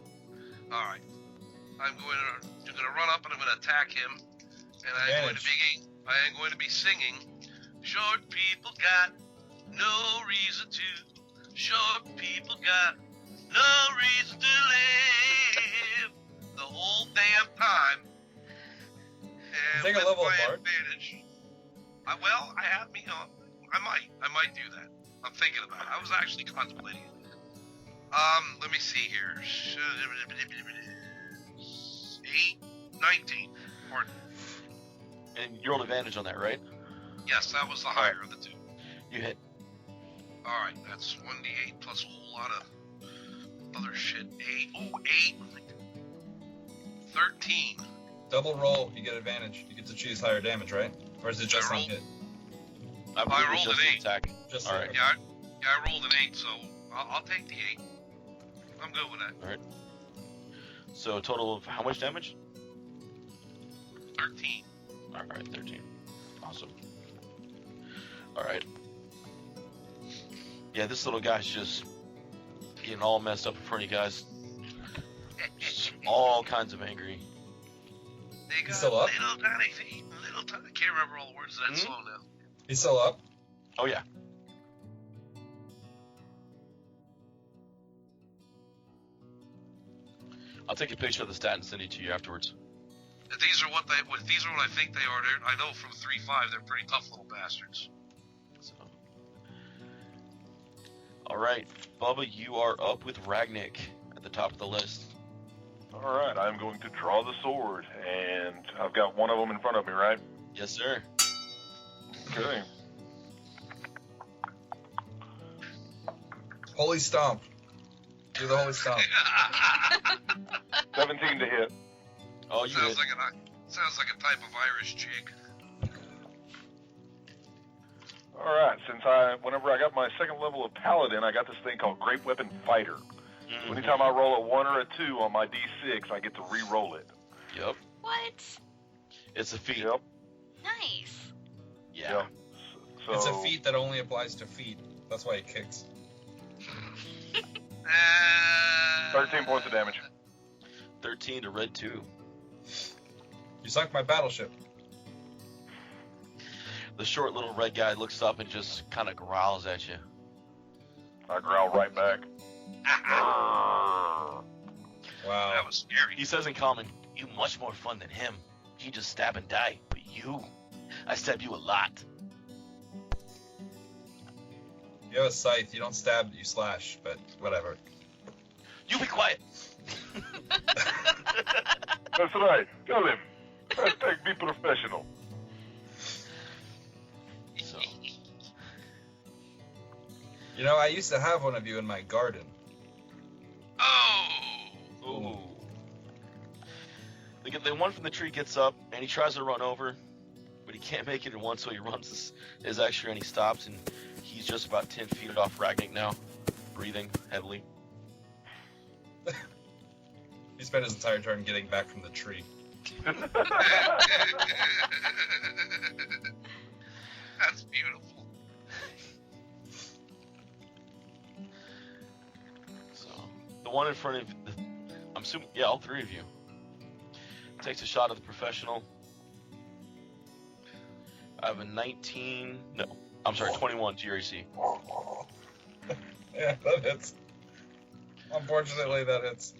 All right. I'm going to run up and I'm going to attack him, and I'm going to be singing. Short people got no reason to. Short people got no reason to live the whole damn time. And Take a with level my of Bard? advantage, I might do that. I'm thinking about it. I was actually contemplating it. Let me see here. 19. Pardon. And you rolled advantage on that, right? Yes, that was the higher of the two. You hit. Alright, that's 1d8 plus a whole lot of other shit. 8. 13. Double roll, you get advantage. You get to choose higher damage, right? Or is it just on hit? I believe it's rolled just an an 8. attack. Just All right. Yeah, I rolled an 8, so I'll take the 8. I'm good with that. All right. So a total of how much damage? 13. All right, 13. Awesome. All right. Yeah, this little guy's just getting all messed up in front of you guys. Just all kinds of angry. They got still up? little tiny feet, little tiny. I can't remember all the words of that song now. He's still up? Oh yeah. I'll take a picture of the stat and send it to you afterwards. If these are what I think they are. I know from 3-5 they're pretty tough little bastards. So. All right, Bubba, you are up with Ragnick at the top of the list. All right, I'm going to draw the sword, and I've got one of them in front of me, right? Yes, sir. Okay. Holy Stomp. Do the Holy Stomp. 17 to hit. Oh, you hit. Sounds like a type of Irish jig. All right, whenever I got my second level of Paladin, I got this thing called Great Weapon Fighter. Mm-hmm. So anytime I roll a 1 or a 2 on my D6, I get to re-roll it. Yep. What? It's a feat. Yep. Nice. Yeah. Yep. So, It's a feat that only applies to feet. That's why it kicks. 13 points of damage. 13 to red 2. You sunk my battleship. The short little red guy looks up and just kind of growls at you. I growl right back. Wow. That was scary. He says in common, "You much more fun than him. He just stab and die, but you, I stab you a lot." You have a scythe. You don't stab, you slash, but whatever. You be quiet. That's right. Tell him. Hashtag be professional. So, You know, I used to have one of you in my garden. Oh! ooh. The one from the tree gets up and he tries to run over, but he can't make it in one, so he runs his extra and he stops, and he's just about 10 feet off Ragnick now, breathing heavily. He spent his entire turn getting back from the tree. That's beautiful. So, the one in front of, I'm assuming, yeah, all three of you, takes a shot at the professional. I have a 21 to your AC. Yeah, that hits. Unfortunately, that hits.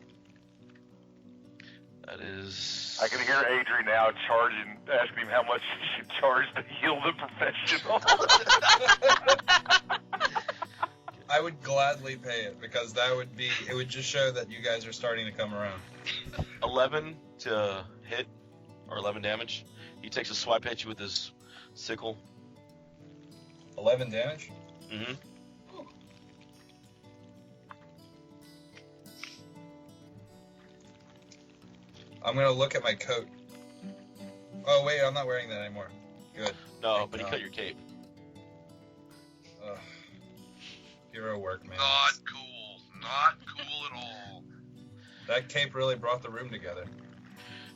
That is... I can hear Adri now charging, asking him how much he should charge to heal the professional. I would gladly pay it, because it would just show that you guys are starting to come around. 11 to hit, or 11 damage. He takes a swipe at you with his sickle. 11 damage? Mm-hmm. I'm gonna look at my coat. Oh wait, I'm not wearing that anymore. Good. No, Thank but he God. cut your cape. Hero work, man. Not cool. Not cool at all. That cape really brought the room together.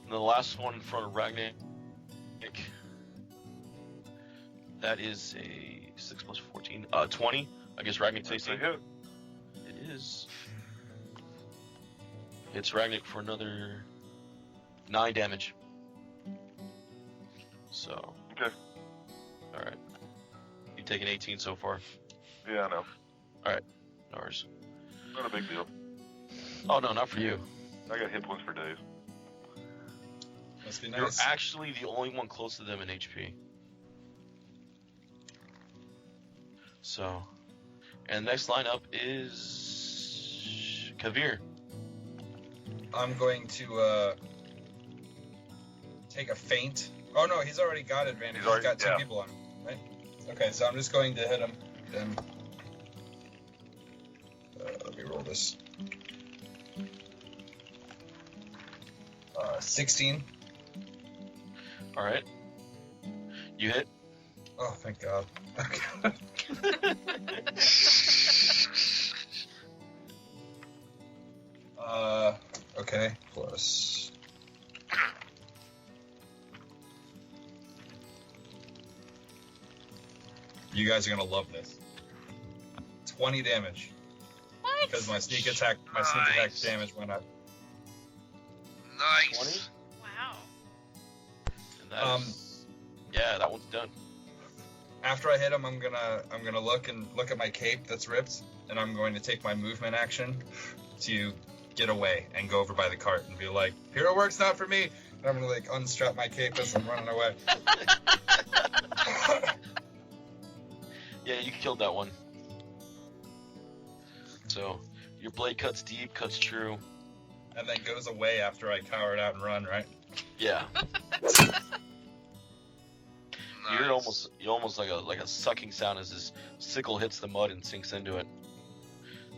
And the last one in front of Ragnar. That is a 6 plus 14. 20. I guess Ragnar takes That's a it. hit. It is. Hits Ragnar for another 9 damage. So. Okay. Alright. You've taken 18 so far. Yeah, I know. Alright. No worries. Not a big deal. Oh, no, not for you. I got hit points for days. Must be You're nice. actually the only one close to them in HP. So. And next lineup is. Kavir. I'm going to take a feint. Oh no, he's already got advantage. He's got 2 people on him, right? Okay, so I'm just going to hit him. Then let me roll this. 16. Alright. You hit. Oh, thank God. Okay, plus. You guys are gonna love this. 20 damage. What? Because my sneak attack damage went up. Nice. Wow. And that is, yeah, that one's done. After I hit him, I'm gonna look at my cape that's ripped, and I'm going to take my movement action to get away and go over by the cart and be like, "Hero work's not for me." And I'm gonna like unstrap my cape as I'm running away. Yeah, you killed that one. So, your blade cuts deep, cuts true. And then goes away after I cower it out and run, right? Yeah. Nice. You hear almost like a sucking sound as his sickle hits the mud and sinks into it.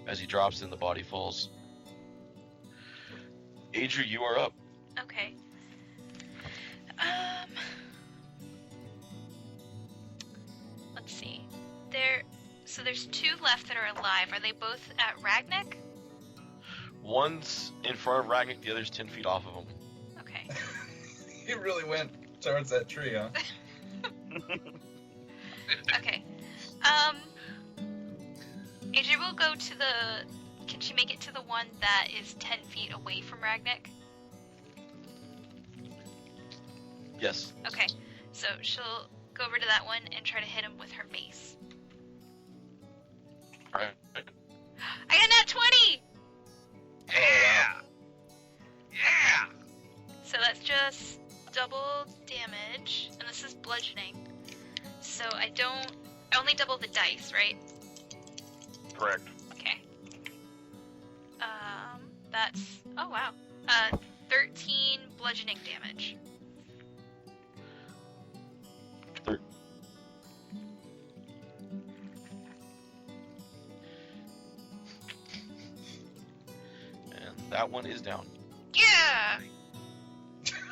As he drops in, the body falls. Adri, you are up. Okay. Let's see. There's 2 left that are alive. Are they both at Ragnik? One's in front of Ragnar, the other's 10 feet off of him. Okay. He really went towards that tree, huh? Okay. Adri will go to the... Can she make it to the one that is 10 feet away from Ragnik? Yes. Okay. So she'll go over to that one and try to hit him with her mace. Alright. I got nat 20! Yeah. Yeah. So that's just double damage, and this is bludgeoning. So I only double the dice, right? Correct. Okay. That's, oh wow. 13 bludgeoning damage. And that one is down. Yeah!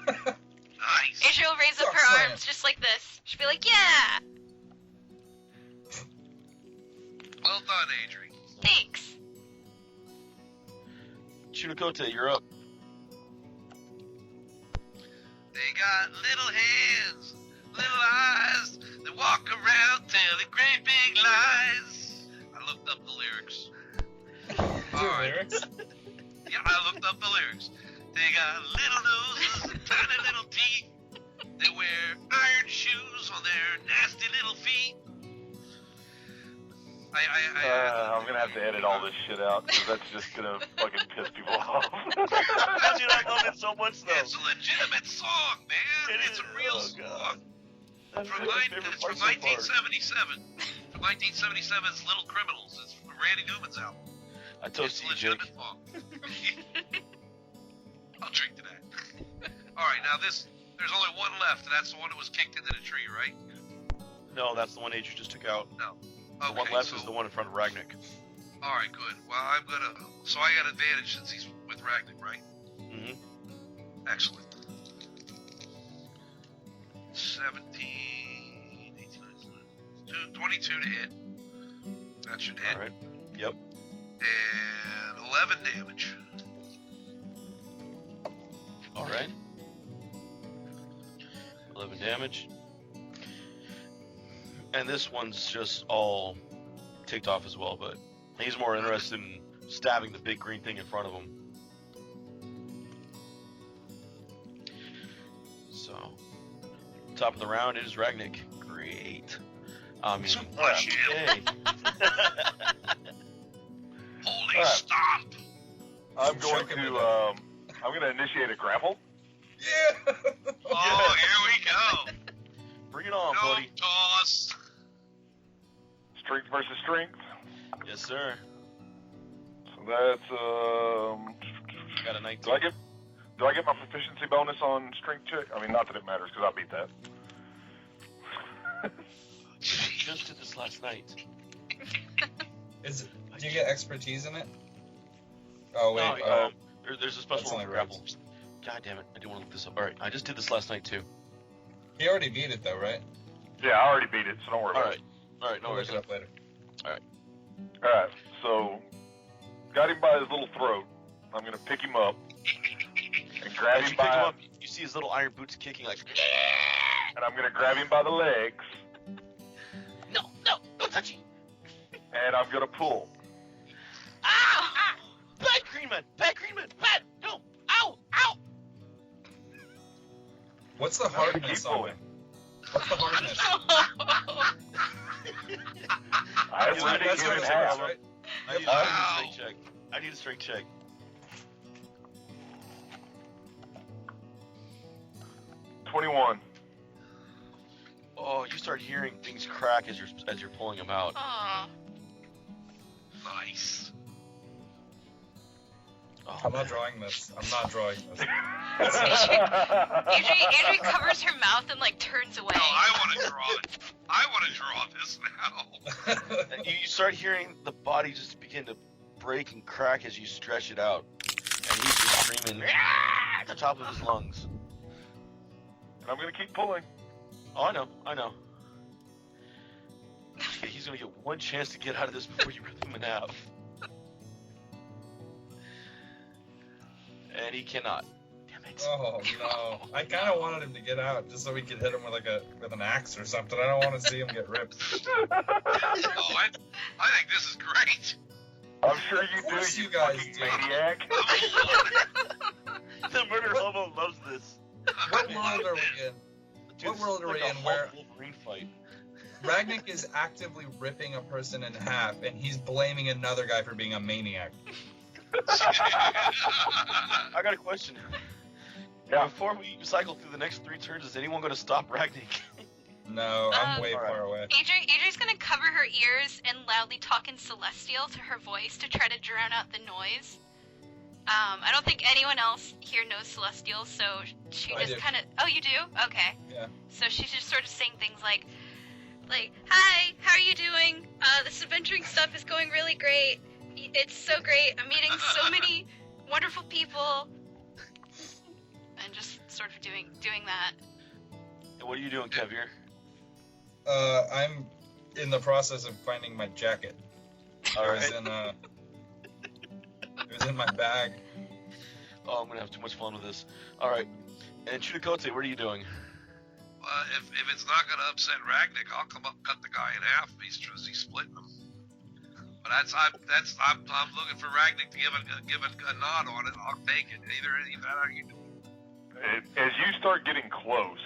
Nice. Adri will raise up Suck her slam. arms just like this. She'll be like, yeah! Well done, Adri. Thanks. Shunakote, you're up. They got little hands, little eyes. They walk around telling great big lies. I looked up the lyrics. Alright. Lyrics? Yeah, I looked up the lyrics. They got little noses and tiny little teeth. They wear iron shoes on their nasty little feet. I'm gonna have to edit all this shit out because that's just gonna fucking piss people off. Because you like love it so much, though. It's a legitimate song, man. It's a real song. That's From, my favorite it's from part so far. 1977. From 1977's Little Criminals. It's from Randy Newman's album. I It's toast a you, Jake. legitimate song. I'll drink to that. Alright, now there's only one left, and that's the one that was kicked into the tree, right? No, that's the one Adri just took out. No. The one left is the one in front of Ragnik. Alright, good. Well, so I got advantage since he's with Ragnar, right? Mm-hmm. Excellent. 17, 18, 22 to hit. That should hit. All right. Yep. And 11 damage. All right. 11 damage. And this one's just all ticked off as well, but he's more interested in stabbing the big green thing in front of him. So, top of the round is Ragnik. Great. I mean, okay. Holy stomp! I'm going to initiate a grapple. Yeah. Oh, here we go. Bring it on, No buddy. toss. Strength versus strength. Yes, sir. So that's Got a 19. Do I get my proficiency bonus on strength check? I mean, not that it matters because I beat that. Just did this last night. Do you get expertise in it? Oh wait. No, there's a special That's one only for grapple. God damn it! I do want to look this up. All right, I just did this last night too. He already beat it though, right? Yeah, I already beat it, so don't worry All about right, all right, no We'll worries. look it up later. it. Alright, so got him by his little throat. I'm going to pick him up and grab As him you pick him by... up, you see his little iron boots kicking like. And I'm going to grab him by the legs, No, don't touch him. and I'm going to pull. Ah! Bad green man, bad, no, ow. What's the hardness keep on pulling. it? What's the hardness? I'm That's ripping what him in it half. is, right? I need Wow. a strength check. I need a strength check. 21. Oh, you start hearing things crack as you're pulling them out. Aw. Nice. Oh, I'm not drawing this. Adri covers her mouth and like turns away. No, I want to draw it. I want to draw this now. And you start hearing the body just begin to break and crack as you stretch it out, and he's just screaming "Ah!" at the top of his lungs. And I'm going to keep pulling. Oh, I know. Okay, he's gonna get one chance to get out of this before you rip him in half. And he cannot. Damn it. Oh no! I kind of wanted him to get out just so we could hit him with an axe or something. I don't want to see him get ripped. Oh, I think this is great. I'm sure you Of course do, you guys fucking do. maniac. The murder hobo loves this. What world are we in? Dude, What world this are is we like in a where- Hulk Wolverine fight? Ragnik is actively ripping a person in half, and he's blaming another guy for being a maniac. I got a question. Yeah. Before we cycle through the next 3 turns, is anyone going to stop Ragnik? No, I'm way Alright. far away. Adri's gonna cover her ears and loudly talk in Celestial to her voice to try to drown out the noise. I don't think anyone else here knows Celestial, so she I just do. kind of... Oh, you do? Okay. Yeah. So she's just sort of saying things like, hi, how are you doing? This adventuring stuff is going really great. It's so great. I'm meeting so many wonderful people. And just sort of doing that. And what are you doing, Kevir? I'm in the process of finding my jacket. It was in my bag. Oh, I'm going to have too much fun with this. Alright. And Chudakote, what are you doing? If it's not going to upset Ragnik, I'll come up and cut the guy in half. He's splitting him. But I'm looking for Ragnik to give a nod on it. I'll take it. Either that or you. As you start getting close,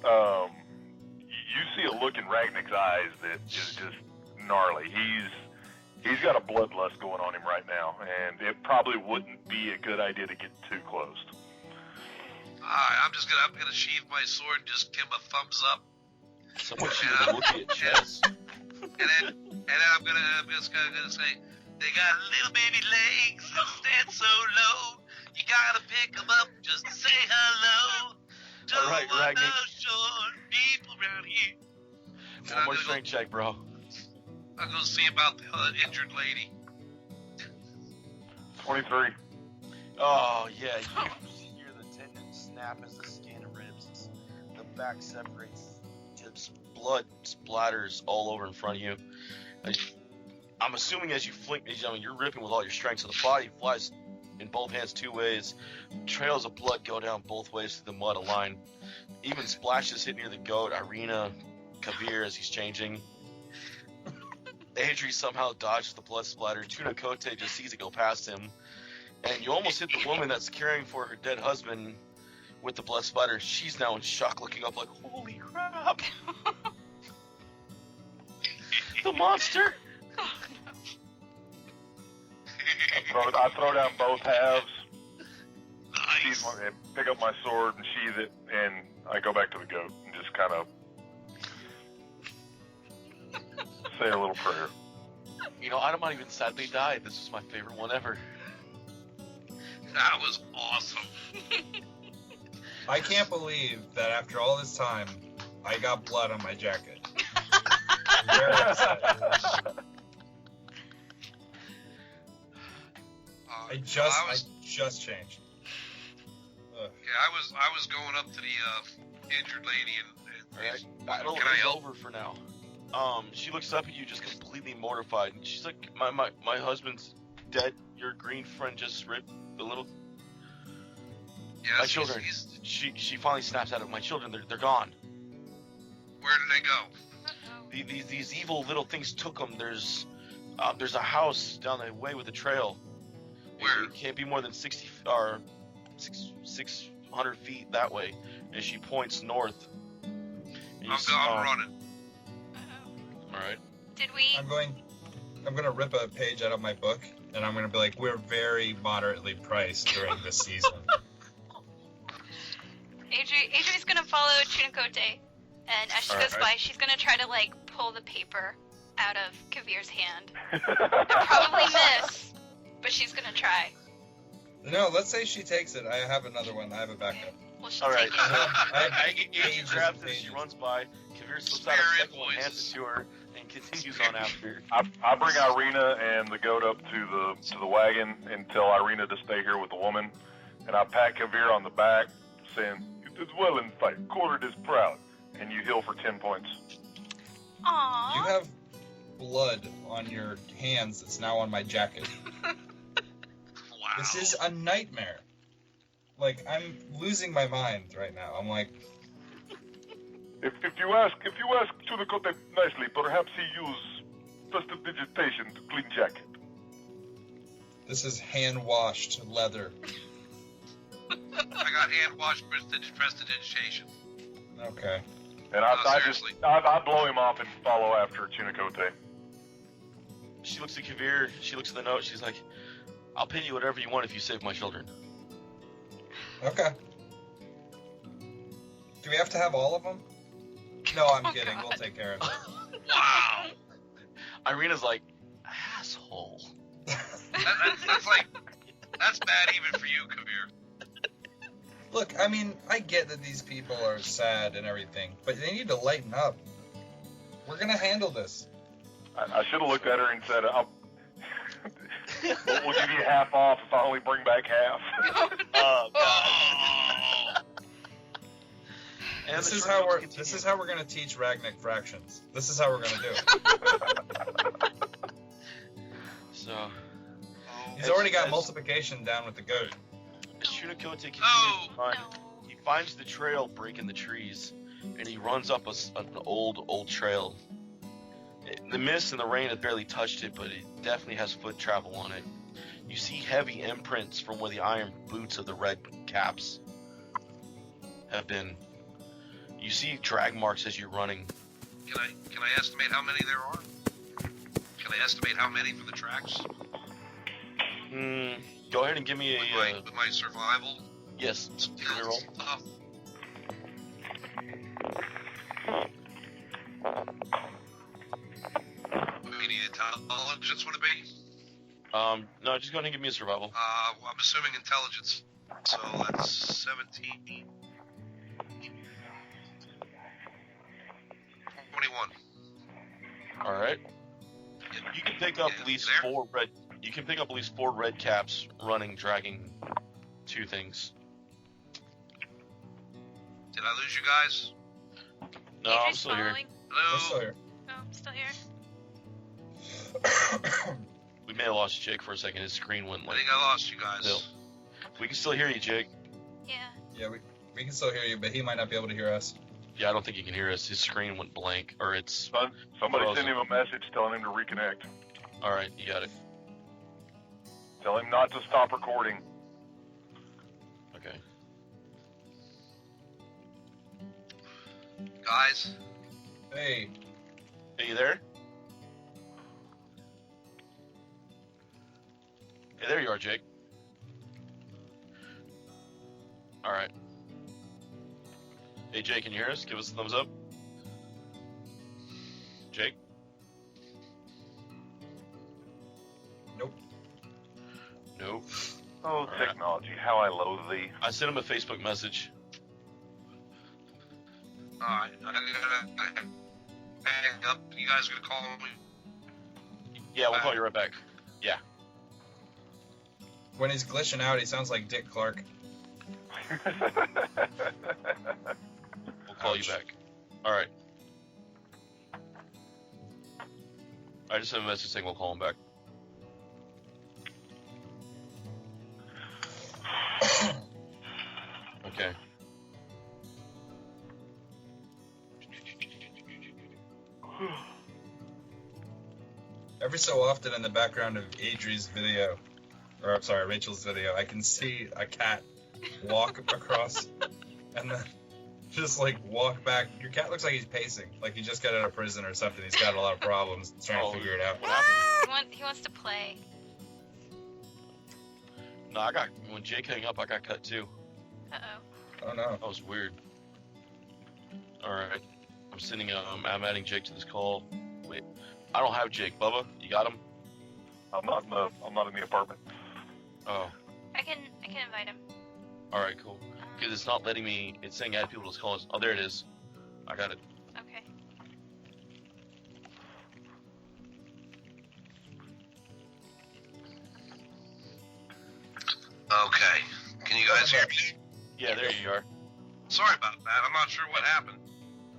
you see a look in Ragnik's eyes that is just gnarly. He's got a bloodlust going on him right now, and it probably wouldn't be a good idea to get too close. I'm gonna sheathe my sword and just give him a thumbs up, Someone should have looked at your chest. and then I'm just gonna say, they got little baby legs that stand so low. You gotta pick them up just to say hello. Don't All right, want Ragnik. no short people around here. One more strength check, bro. I'll go see about the injured lady. 23. Oh, yeah. You hear the tendon snap as the skin rips. The back separates. Just blood splatters all over in front of you. I'm assuming as you fling, you're ripping with all your strength, so the body flies in both hands 2 ways. Trails of blood go down both ways through the mud, a line. Even splashes hit near the goat, Irina, Kavir as he's changing. Adri somehow dodges the blood splatter. Tunakote just sees it go past him. And you almost hit the woman that's caring for her dead husband with the blood splatter. She's now in shock, looking up like, holy crap! The monster! I throw down both halves, Nice. and pick up my sword and sheath it, and I go back to the goat and just kind of say a little prayer. I might even sadly died. This was my favorite one ever. That was awesome. I can't believe that after all this time, I got blood on my jacket. I'm very upset. I just changed. Ugh. Yeah, I was going up to the injured lady and Battle can I is help? over for now. She looks up at you just completely mortified, and she's like, my husband's dead. Your green friend just ripped the little... Yes, my children. She finally snaps out of my children. They're gone. Where did they go? These evil little things took them. There's a house down the way with the trail. Where? It can't be more than 600 feet that way. And she points north. And I'm running. All right. Did we? I'm gonna rip a page out of my book, and I'm gonna be like, we're very moderately priced during this season. Adri's gonna follow Chunakote, and as she goes by, she's gonna try to pull the paper out of Kavir's hand. They'll probably miss, but she's gonna try. No, let's say she takes it. I have another one. I have a backup. Well, she'll All right. take it. Adri grabs it. She runs by. Kavir slips out a second one, hands it to her, and continues on after. I bring Irina and the goat up to the wagon and tell Irina to stay here with the woman, and I pat Kavir on the back, saying, "You did well in fight. Quartered is proud, and you heal for 10 points." Aww. You have blood on your hands that's now on my jacket. Wow. This is a nightmare. I'm losing my mind right now. I'm like, If you ask Tunakote nicely, perhaps he use prestidigitation to clean jacket. this is hand-washed leather. I got hand washed prestidigitation. Okay. And No, I seriously. blow him off and follow after Tunakote. She looks at Kavir. She looks at the note. She's like, I'll pay you whatever you want if you save my children. Okay. Do we have to have all of them? No, I'm kidding. God. We'll take care of it. Wow. Irina's like, asshole. That's bad even for you, Kavir. Look, I mean, I get that these people are sad and everything, but they need to lighten up. We're gonna handle this. I should have looked at her and said, we'll give you half off if I only bring back half. Oh, God. Oh. And This the is struggles how we're gonna teach Ragnick fractions. This is how we're gonna do it. So, He's already got multiplication down with the goat. as Chunakote continues No. to run, No. he finds the trail break in the trees, and he runs up an old trail. The mist and the rain have barely touched it, but it definitely has foot travel on it. You see heavy imprints from where the iron boots of the red caps have been. You see drag marks as you're running. Can I estimate how many there are? Can I estimate how many for the tracks? Go ahead and give me With my survival yes. Give me a roll. stuff. We need intelligence, would it be? No, just go ahead and give me a survival. I'm assuming intelligence. So that's 17. 21. All right. You can pick up at least There? 4 red. You can pick up at least 4 red caps running, dragging 2 things. Did I lose you guys? No, I'm Adri's still here. following. We're still Hello? here. Oh, I'm still here. We may have lost Jake for a second. His screen went I like. think I lost you guys. Still. We can still hear you, Jake. Yeah. Yeah, we can still hear you, but he might not be able to hear us. Yeah, I don't think he can hear us. His screen went blank, or it's. Somebody frozen. send him a message telling him to reconnect. All right, you got it. Tell him not to stop recording. Okay. Guys, Hey, Are you there? Hey, there you are, Jake. All right. Hey, Jake, can you hear us? Give us a thumbs up. Jake? nope. Nope. Oh, Alright. technology, how I loathe thee. I sent him a Facebook message. alright, I gotta hang up. You guys gonna call me? Yeah, we'll call you right back. When he's glitching out, he sounds like Dick Clark. We'll call you Ouch. back. All right. I just sent a message saying we'll call him back. Okay. Every so often in the background of Adri's video, or I'm sorry, Rachel's video, I can see a cat walk across and then just like walk back. Your cat looks like he's pacing, like he just got out of prison or something. He's got a lot of problems trying to figure it out. What happened? He wants to play. No, when Jake hung up, I got cut too. Uh-oh. Oh no. That was weird. All right. I'm adding Jake to this call. Wait. I don't have Jake. Bubba, you got him? I'm not in the apartment. Oh. I can invite him. All right, cool. Because it's not letting me. It's saying add people to this call. Oh, there it is. I got it. Okay. Okay. Can you guys hear me? Yeah, there you are. Sorry about that. I'm not sure what happened.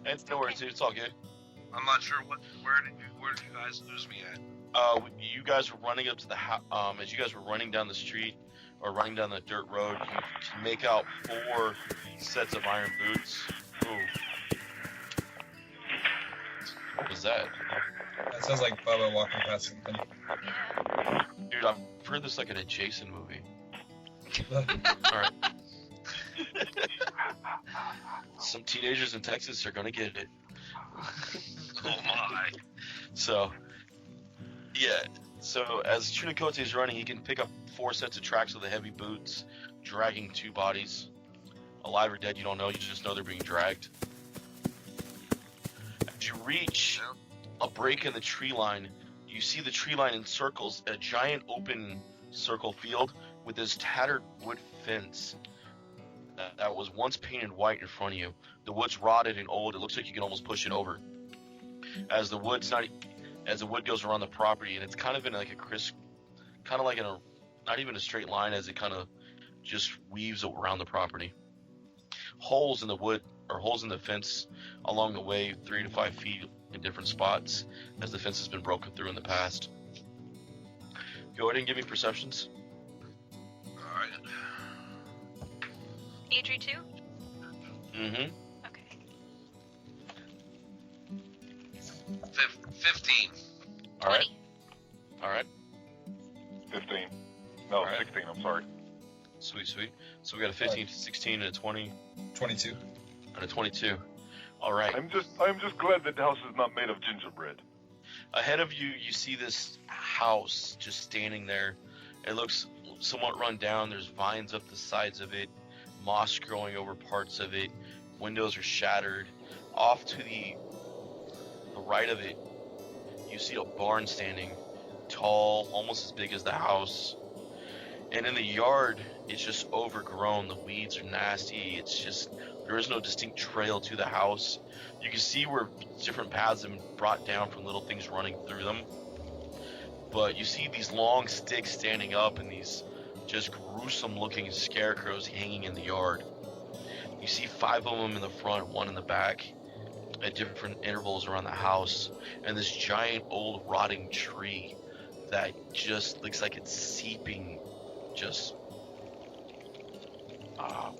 It's no worries, dude. It's all good. I'm not sure where did you guys lose me at? You guys were running up to the house. As you guys were running down the street or running down the dirt road, you can make out 4 sets of iron boots. Ooh. What was that? That sounds like Bubba walking past something. Yeah. Dude, I've heard this like in a Jason movie. Alright. Some teenagers in Texas are gonna get it. Oh my. So, yeah. So as Chunikote is running, he can pick up 4 sets of tracks with the heavy boots, dragging 2 bodies. Alive or dead, you don't know. You just know they're being dragged. As you reach a break in the tree line, you see the tree line encircles a giant open circle field with this tattered wood fence that was once painted white in front of you. The wood's rotted and old. It looks like you can almost push it over. As the wood goes around the property, and it's kind of in like a crisp, kind of like in a, not even a straight line, as it kind of just weaves around the property. Holes in the wood, or holes in the fence along the way, 3 to 5 feet in different spots, as the fence has been broken through in the past. Go ahead and give me perceptions. Alright. Adri too? Mm-hmm. Okay. 15. All right. 20. All right. 15. No, Alright. 16, I'm sorry. Sweet. So we got a 15, 16, and a 20, 22. and a 22. All right. I'm just glad that house is not made of gingerbread. Ahead of you, you see this house just standing there. It looks somewhat run down. There's vines up the sides of it, moss growing over parts of it. Windows are shattered. Off to the right of it, you see a barn standing, tall, almost as big as the house. And in the yard, it's just overgrown. The weeds are nasty. It's just, there is no distinct trail to the house. You can see where different paths have been brought down from little things running through them. But you see these long sticks standing up and these just gruesome looking scarecrows hanging in the yard. You see 5 of them in the front, 1 in the back. at different intervals around the house, and this giant old rotting tree that just looks like it's seeping, just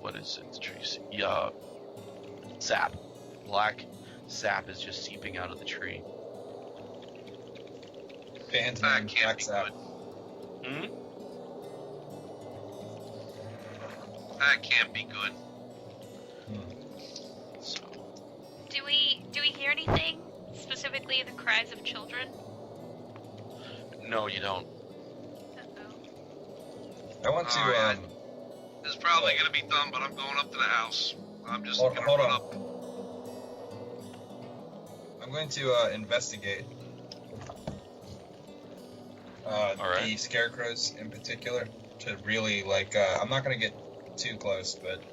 what is it? The trees, sap, black sap is just seeping out of the tree. Phantom That can't black be sap. good. That can't be good. So, Do we hear anything? Specifically the cries of children? no, you don't. Uh-oh. I want to. Alright. This is probably going to be dumb, but I'm going up to the house. I'm just Hold going to run on. up. I'm going to investigate Alright. the scarecrows in particular to really I'm not going to get too close, but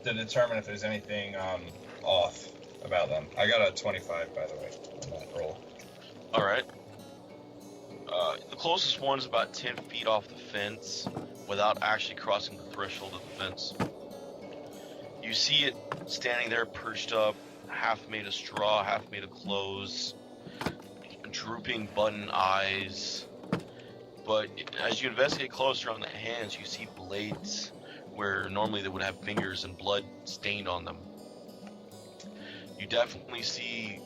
to determine if there's anything off about them. I got a 25, by the way, on that roll. All right. The closest one is about 10 feet off the fence without actually crossing the threshold of the fence. You see it standing there perched up, half made of straw, half made of clothes, drooping button eyes. But as you investigate closer on the hands, you see blades where normally they would have fingers and blood stained on them. You definitely see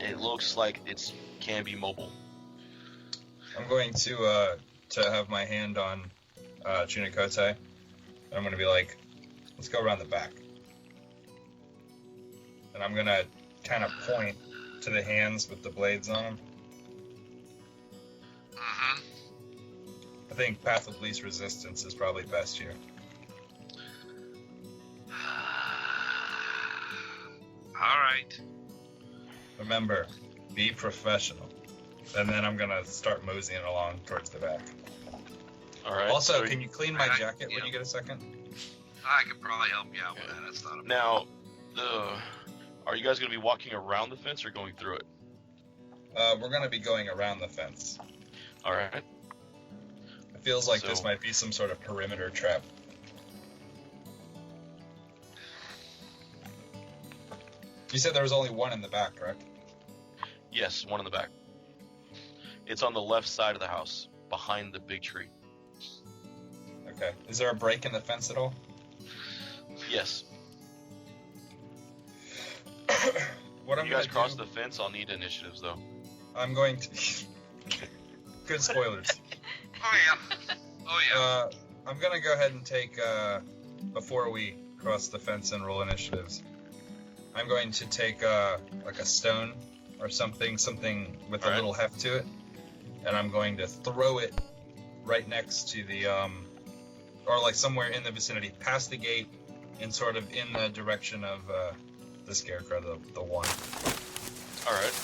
it looks like it can be mobile. I'm going to have my hand on Chunikote, and I'm going to be like, let's go around the back. And I'm going to kind of point to the hands with the blades on them. Mm-hmm. I think path of least resistance is probably best here. Alright. Remember, be professional. And then I'm going to start moseying along towards the back. All right. Also, so can you clean my Alright, jacket when yeah. you get a second? I could probably help you out with that. That's not a now, are you guys going to be walking around the fence or going through it? We're going to be going around the fence. All right. It feels like this So- might be some sort of perimeter trap. You said there was only one in the back, correct? Yes, one in the back. It's on the left side of the house, behind the big tree. Okay. Is there a break in the fence at all? Yes. What I'm If you guys gonna cross do, the fence, I'll need initiatives, though. I'm going to... Good spoilers. Oh, yeah. Oh, yeah. I'm gonna go ahead and take, before we cross the fence and roll initiatives, I'm going to take, like a stone or something with a Alright. little heft to it, and I'm going to throw it right next to the, or like somewhere in the vicinity, past the gate, and sort of in the direction of, the scarecrow, the one. Alright.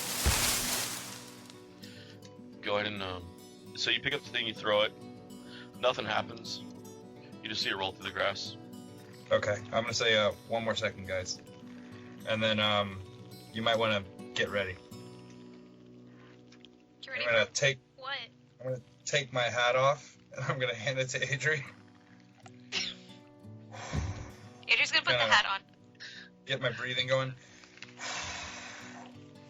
Go ahead and, so you pick up the thing, you throw it. Nothing happens. You just see it roll through the grass. Okay, I'm gonna say, one more second, guys. And then, you might want to get ready. You ready I'm gonna for take what? I'm gonna take my hat off, and I'm gonna hand it to Adri. Adrian's gonna put the Kinda- hat on. Get my breathing going.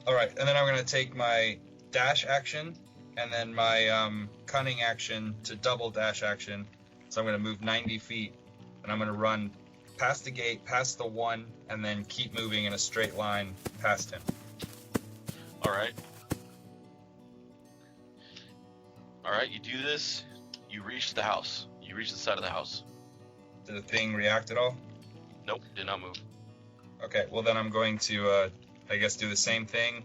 Alright, and then I'm gonna take my dash action, and then my cunning action to double dash action. So I'm gonna move 90 feet, and I'm gonna run past the gate, past the one, and then keep moving in a straight line past him. Alright. Alright, you do this, you reach the house. You reach the side of the house. Did the thing react at all? Nope, did not move. Okay, well then I'm going to, I guess, do the same thing.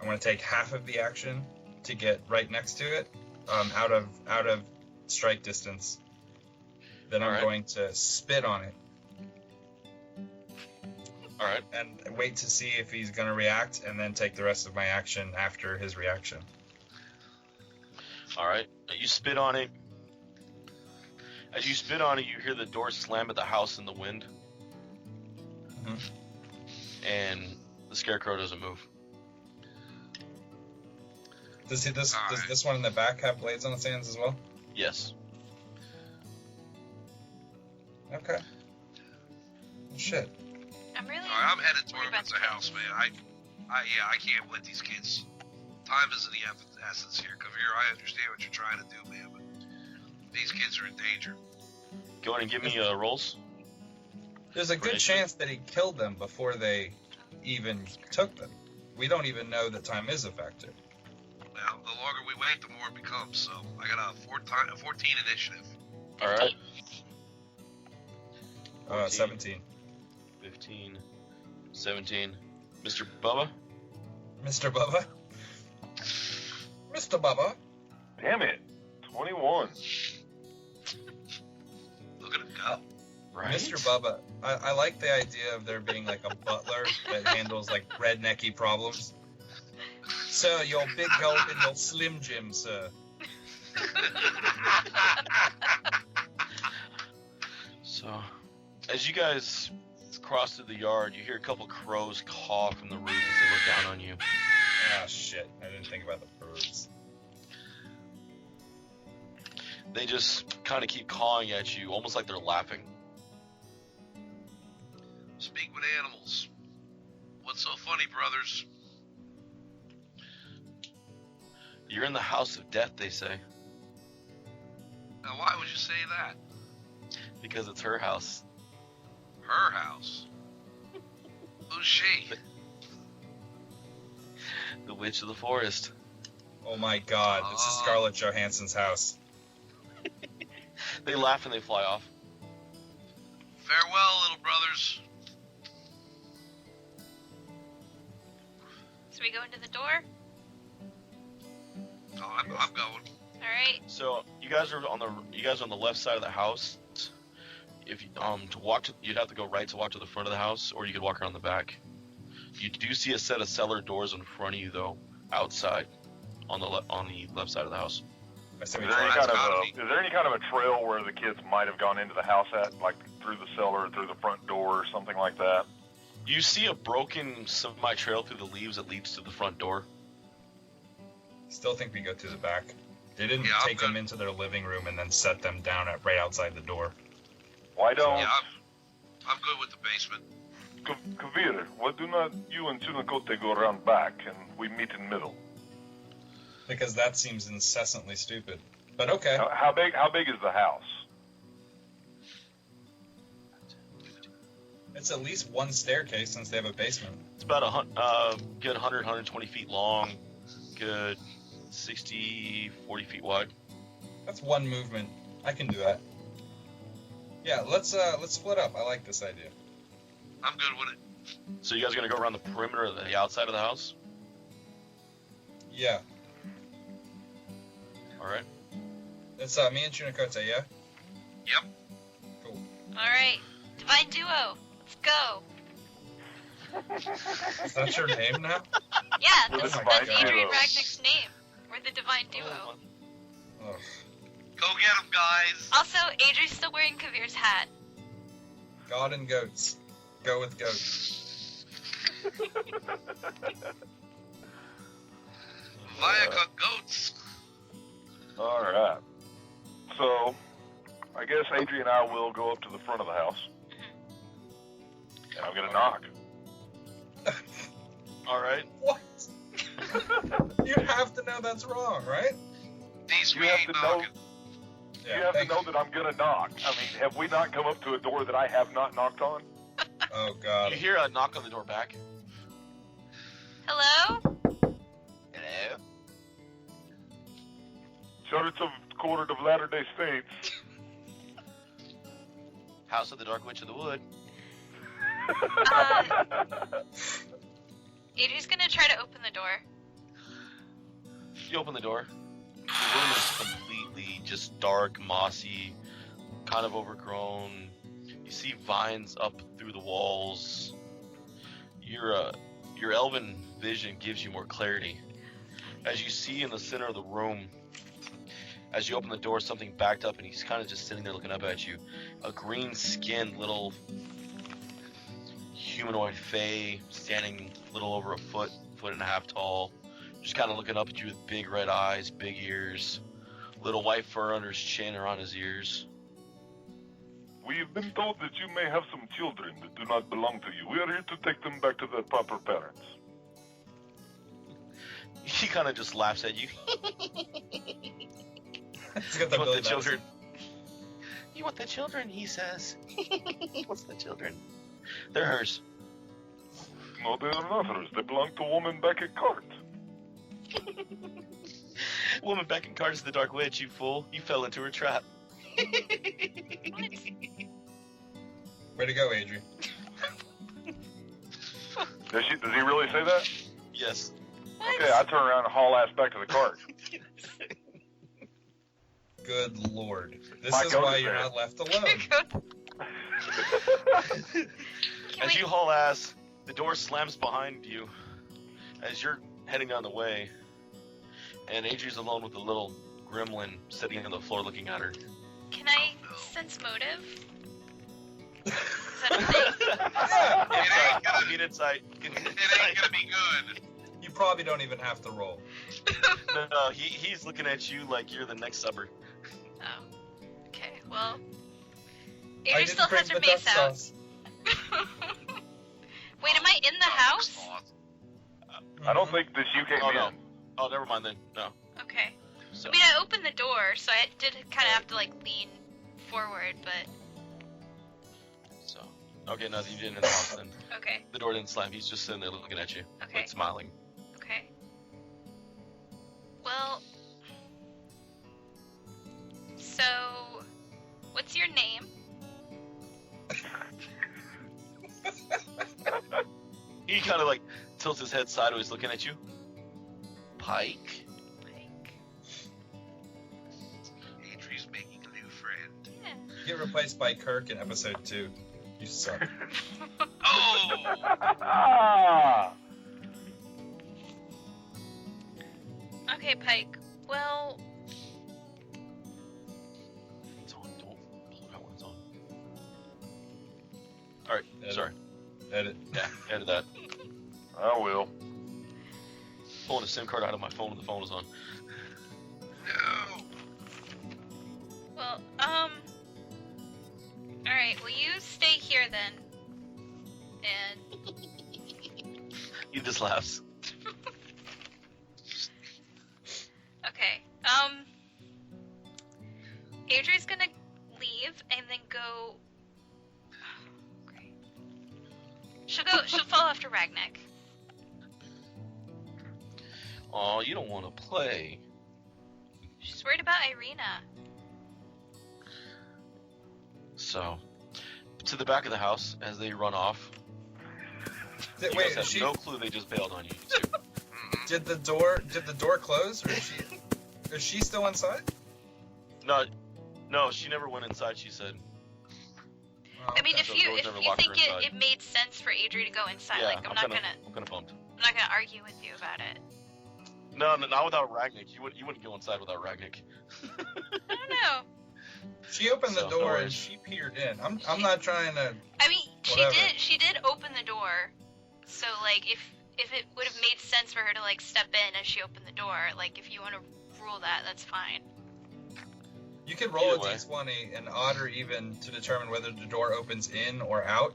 I'm going to take half of the action to get right next to it, out of strike distance. Then I'm Alright. going to spit on it Alright. and wait to see if he's going to react, and then take the rest of my action after his reaction. Alright. You spit on it. As you spit on it, you hear the door slam at the house in the wind. Mhm. And the scarecrow doesn't move. Does Alright. this one in the back have blades on its hands as well? Yes. Okay. Shit. I'm really Alright, Alright, I'm headed towards the house, man. I can't with these kids. Time is of the essence here. Kavir, I understand what you're trying to do, man, but these kids are in danger. Go ahead and give me rolls. There's a good chance that he killed them before they even took them. We don't even know that time is a factor. Well, the longer we wait, the more it becomes. So I got a 14 initiative. All right. 17. 15. 17. Mr. Bubba? Mr. Bubba? Mr. Bubba? Damn it. 21. Look at him go. Right. Mr. Bubba, I like the idea of there being like a butler that handles like rednecky problems. Sir, your big gulp and your slim Jim, sir. So, as you guys cross through the yard, you hear a couple crows caw from the roof as they look down on you. Ah, shit. I didn't think about the birds. They just kind of keep cawing at you, almost like they're laughing. Speak with animals. What's so funny, brothers? You're in the house of death, they say. Now, why would you say that? Because it's her house. Her house? Who's she? The Witch of the Forest. Oh my god, this is Scarlett Johansson's house. They laugh and they fly off. Farewell, little brothers. So we go into the door? Oh, I'm going. Alright. So you guys are on the left side of the house. If you, to walk to, you'd have to go right to walk to the front of the house, or you could walk around the back. You do see a set of cellar doors in front of you, though, outside, on the left side of the house. Is there any kind of a trail where the kids might have gone into the house at, like through the cellar, through the front door, or something like that? You see a broken semi-trail through the leaves that leads to the front door. Still think we go through the back. They didn't take them into their living room and then set them down right outside the door. Why don't... Yeah, I'm good with the basement. Kavir, why do not you and Tsunakote go around back and we meet in middle? Because that seems incessantly stupid. But okay. How big is the house? It's at least one staircase since they have a basement. It's about good 100, 120 feet long, good 60, 40 feet wide. That's one movement. I can do that. Yeah, let's split up. I like this idea. I'm good with it. So you guys are gonna go around the perimeter of the outside of the house? Yeah. All right. It's me and Chunikote, yeah? Yep. Cool. Alright. Divine Duo. Let's go. Is that your name now? Yeah, that's Adrian Duo. Ragnick's name. We're the Divine Duo. Oh. Go get them, guys. Also, Adri's still wearing Kavir's hat. God and goats. Go with goats. Viaca goats. Alright. So, I guess Adrian and I will go up to the front of the house. And I'm gonna knock. Alright. What? You have to know that's wrong, right? These You we have ain't to know. knocking. Yeah, You have to thank know you. that I'm gonna knock. I mean, have we not come up to a door that I have not knocked on? Oh, God. You hear a knock on the door back. Hello? Hello? Church of Quarter of Latter-day Saints. House of the Dark Witch of the Wood. Adri's gonna try to open the door. You open the door. The room is completely just dark, mossy, kind of overgrown. You see vines up through the walls. Your elven vision gives you more clarity. As you see in the center of the room, as you open the door, something backed up and he's kind of just sitting there looking up at you. A green-skinned little humanoid fae standing a little over a foot and a half tall. Just kind of looking up at you with big red eyes, big ears, little white fur under his chin or on his ears. We've been told that you may have some children that do not belong to you. We are here to take them back to their proper parents. He kind of just laughs at you. He's got the You want Billy the children? Madison. You want the children? He says. He wants the children. They're hers. No, they are not hers. They belong to a woman back at Cart. Woman back in cars is the Dark Witch, you fool. You fell into her trap. Way to go, Adri. Does he really say that? Yes. Okay, I turn around and haul ass back to the cart. Good lord. This My is goat why is you're there. not left alone. As you haul ass, the door slams behind you as you're heading down the way, and Adri's alone with the little gremlin sitting on the floor looking at her. Can I sense motive? Is that a thing? Yeah, It ain't gonna- Need insight. It ain't gonna be good. you probably don't even have to roll. No, he's looking at you like you're the next supper. Oh. Okay, well. I Adri didn't still bring has her the mace duck out. sauce. Wait, am I in the house? I don't think that you came Oh, in. no. Oh, never mind then. No. Okay. So, I mean, I opened the door, so I did kind of have to, like, lean forward, but... okay, no, you didn't in the house then. Okay, The door didn't slam. He's just sitting there looking at you, okay, like smiling. okay. Well... So... What's your name? He kind of like tilts his head sideways, looking at you. Pike. Like... Adri's making a new friend. Yeah. Get replaced by Kirk in episode 2. You suck. Oh! Ah! Okay, Pike. Well... It's on. Don't pull it out when it's on. Alright, Edit. sorry. Edit. Yeah, edit that. I will. Pulling a SIM card out of my phone when the phone was on. No! Well, Alright, well you stay here then. And... He just laughs. Okay, Adri's gonna leave and then go... Great. She'll follow after Ragnek. Aw, you don't want to play. She's worried about Irina. So, to the back of the house as they run off. You Wait, guys have no clue they just bailed on you too. did the door close, or is she still inside? No, she never went inside. She said, Oh, I mean, okay. if So you doors if never you locked her think inside. it made sense for Adri to go inside, "Yeah, like I'm not gonna bummed." argue with you about it. No, not without Ragnik. You wouldn't go inside without Ragnik. I don't know. She opened the So, no door worries. and she peered in. I'm not trying to. I mean, Whatever. she did open the door, so like if it would have made sense for her to like step in as she opened the door, like if you want to rule that, that's fine. You could roll Either a way. d20, an odd or even, to determine whether the door opens in or out,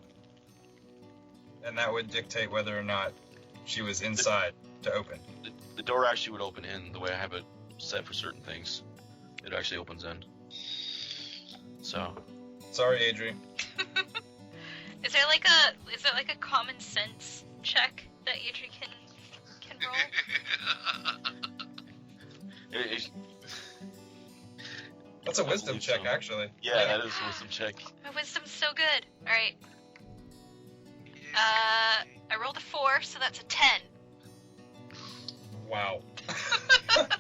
and that would dictate whether or not she was inside to open. The door actually would open in the way I have it set for certain things. It actually opens in. So, Sorry, Adri. Is there like a common sense check that Adri can roll? it, That's a I wisdom believe check, so. actually. yeah, that is a wisdom check. My wisdom's so good. All right. I rolled a 4, so that's a 10. Wow.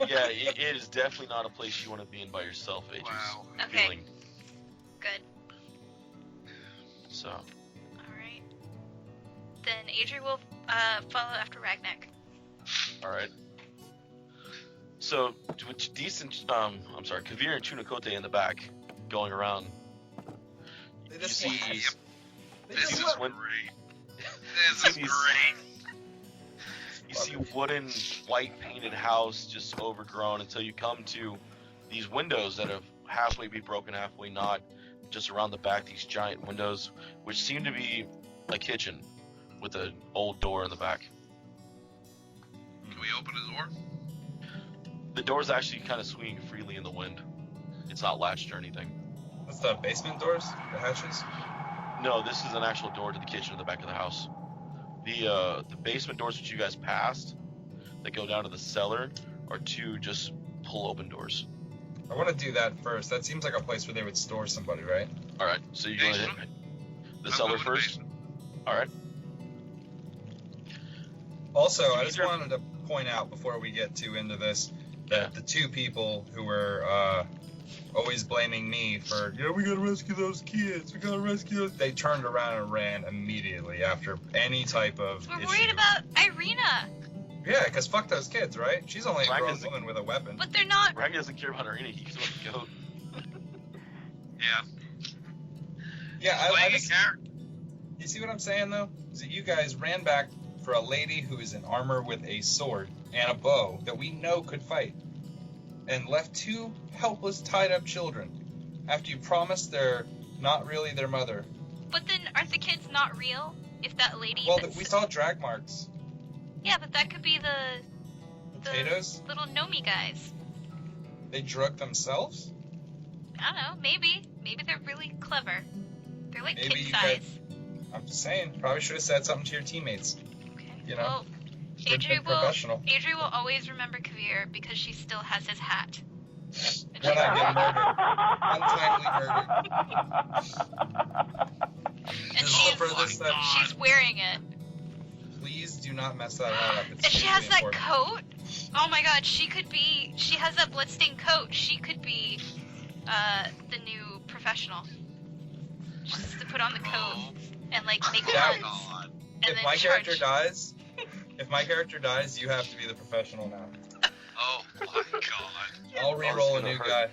Yeah, it is definitely not a place you want to be in by yourself, Aegis. Wow. Okay. Feeling. Good. So, All right. Then Adri will follow after Ragnek. alright. So, with decent, Kavir and Chunakote in the back, going around, They you just see, want- you This see is this one, great. This is great. you see wooden, white painted house just overgrown until you come to these windows that have halfway be broken, halfway not, just around the back, these giant windows, which seem to be a kitchen with an old door in the back. Can we open the door? The door's actually kind of swinging freely in the wind. It's not latched or anything. That's the basement doors, the hatches. No, this is an actual door to the kitchen in the back of the house. The basement doors that you guys passed that go down to the cellar are two just pull open doors. I want to do that first. That seems like a place where they would store somebody, right? All right, so you're going to hit the cellar first. All right. Also, I just wanted to point out before we get too into this that the two people who were always blaming me for, we gotta rescue those kids, they turned around and ran immediately after any type of We're issue. worried about Irina. Yeah, because fuck those kids, right? She's only a grown woman with a weapon. But they're not. Rag doesn't care about Irina, he cares about the goat. Yeah. I just, you see what I'm saying, though? Is that you guys ran back for a lady who is in armor with a sword and a bow that we know could fight, and left two helpless, tied-up children after you promised they're not really their mother. But then aren't the kids not real? If that lady. Well, we saw drag marks. Yeah, but that could be the Potatoes? little Nomi guys. They drug themselves? I don't know. Maybe they're really clever. They're like Maybe kid you size. I'm just saying, probably should have said something to your teammates. Okay. You know, Well, Adri will always remember Kavir because she still has his hat. And When I get murdered. Untimely murder. she's wearing it. Please do not mess that hat up. It's And she has really that important. coat. Oh my god, she has that bloodstained coat. She could be the new professional. Just to put on the coat and like make cuts. And If then my charge. if my character dies, you have to be the professional now. Oh my god. I'll re-roll a new guy.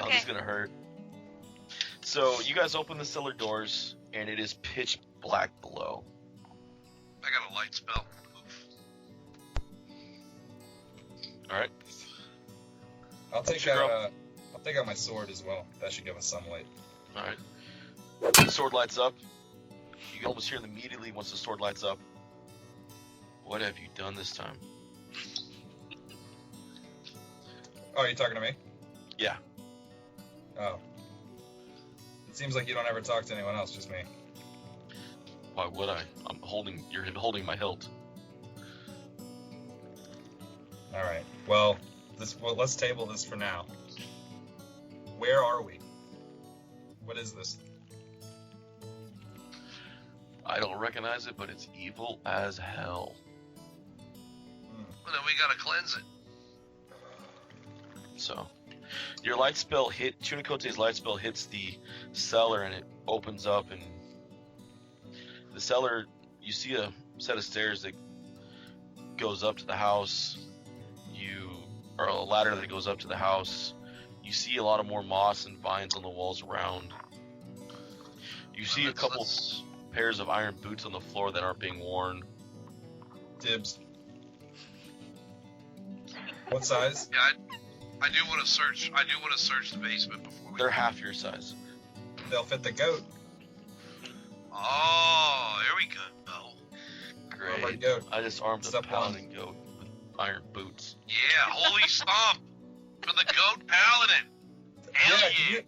Oh, this is gonna hurt. So you guys open the cellar doors, and it is pitch black below. I got a light spell. All right. I'll take out my sword as well. That should give us some light. All right. The sword lights up. You can almost hear it immediately once the sword lights up. What have you done this time? Oh, you're talking to me? Yeah. Oh. It seems like you don't ever talk to anyone else, just me. Why would I? You're holding my hilt. All right. Well, let's table this for now. Where are we? What is this? I don't recognize it, but it's evil as hell. Well, then we gotta cleanse it. So, your light spell Chunikote's light spell hits the cellar and it opens up, and the cellar, you see a set of stairs that goes up to the house. Or a ladder that goes up to the house. You see a lot of more moss and vines on the walls around. You see a couple pairs of iron boots on the floor that aren't being worn. Dibs. What size? Yeah, I do want to search. I do want to search the basement before we. They're half your size. They'll fit the goat. Oh, here we go. Great. Goat. I just armed a Step paladin goat with iron boots. Yeah, holy stomp for the goat paladin. Hell yeah.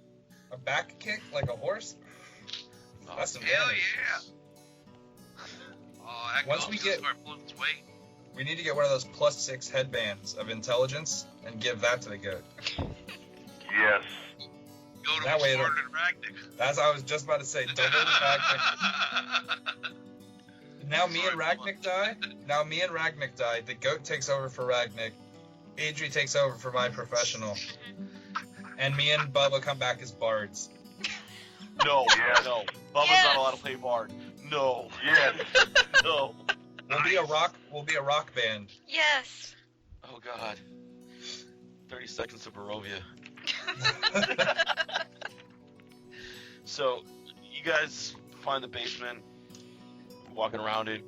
A back kick like a horse? That's some Hell damage. yeah. Oh, that Once goat's we gonna get- start pulling its weight. We need to get one of those +6 headbands of intelligence and give that to the goat. Yes. Go to That way smarter than Ragnick. As I was just about to say, double Ragnick. Now me and Ragnick die. The goat takes over for Ragnick. Adri takes over for my professional. And me and Bubba come back as bards. No, Yes. no. Bubba's Yes. not allowed to play bard. No. Yes. No. We'll be a rock band. Yes. Oh god. 30 seconds of Barovia. So, you guys find the basement, walking around it.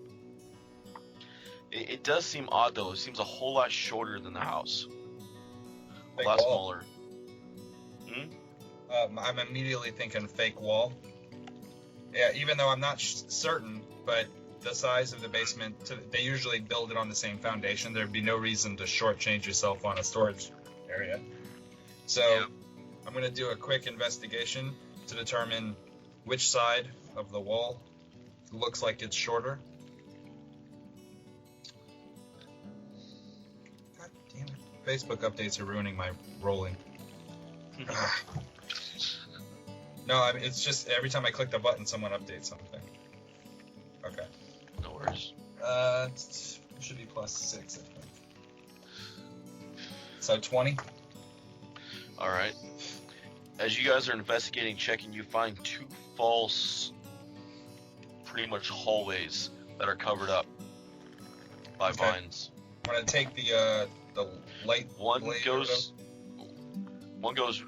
It does seem odd though. It seems a whole lot shorter than the house. A Big lot wall. smaller. I'm immediately thinking fake wall. Yeah, even though I'm not certain, but the size of the basement, they usually build it on the same foundation. There'd be no reason to shortchange yourself on a storage area. So I'm going to do a quick investigation to determine which side of the wall looks like it's shorter. God damn it. Facebook updates are ruining my rolling. No, I mean, it's just every time I click the button, someone updates something. Okay. No worries. It should be +6, I think. So 20? Alright. As you guys are investigating, checking, you find 2 false, pretty much hallways that are covered up by vines. I'm gonna take the light. One goes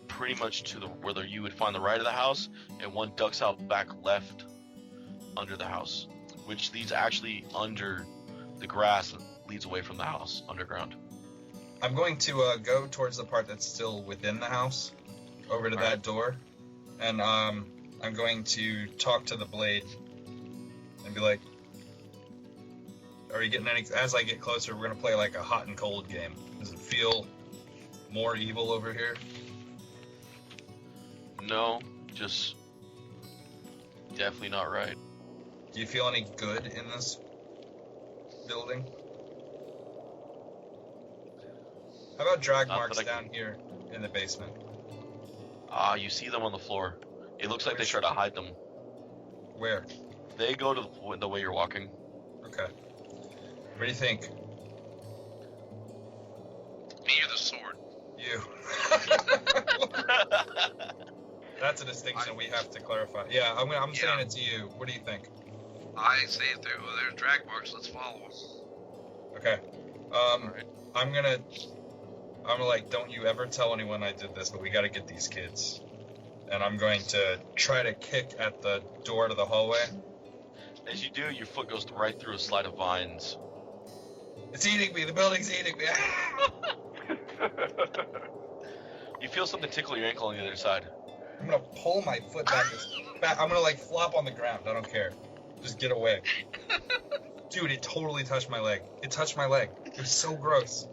pretty much to where you would find the right of the house, and one ducks out back left under the house, which leads actually under the grass and leads away from the house underground. I'm going to go towards the part that's still within the house, over to that door, and I'm going to talk to the blade and be like, are you getting any? As I get closer, we're gonna play like a hot and cold game. Does it feel more evil over here? No, just definitely not right. Do you feel any good in this building? How about drag marks down here in the basement? You see them on the floor. It looks like they try to hide them. Where? They go to the way you're walking. Okay. What do you think? Me or the sword? You. That's a distinction we have to clarify. Yeah, I'm saying it to you. What do you think? I say if there's drag marks, let's follow them. Okay. Alright. I'm gonna like, don't you ever tell anyone I did this, but we gotta get these kids. And I'm going to try to kick at the door to the hallway. As you do, your foot goes right through a slide of vines. It's eating me. The building's eating me. You feel something tickle your ankle on the other side. I'm gonna pull my foot back. I'm gonna like flop on the ground. I don't care. Just get away. Dude, it totally touched my leg. It touched my leg. It was so gross.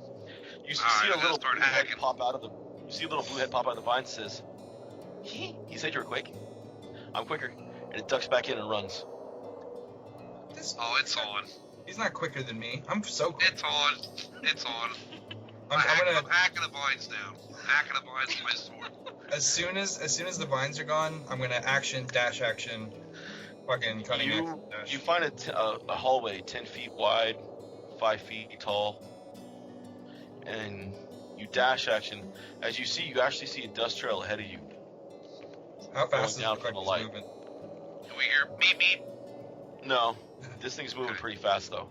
You see a little blue head pop out of the. You see a little blue head pop out of the vine. Says, "He said you're quick. I'm quicker," and it ducks back in and runs. It's on. He's not quicker than me. I'm so quick. It's on. It's on. I'm hacking the vines down. Hacking the vines with my sword. As soon as the vines are gone, I'm gonna dash action, fucking cutting dash. You find a hallway 10 feet wide, 5 feet tall, and you dash action. As you actually see a dust trail ahead of you. How fast is down the from the light? Can moving? we hear beep beep? No, this thing's moving pretty fast though.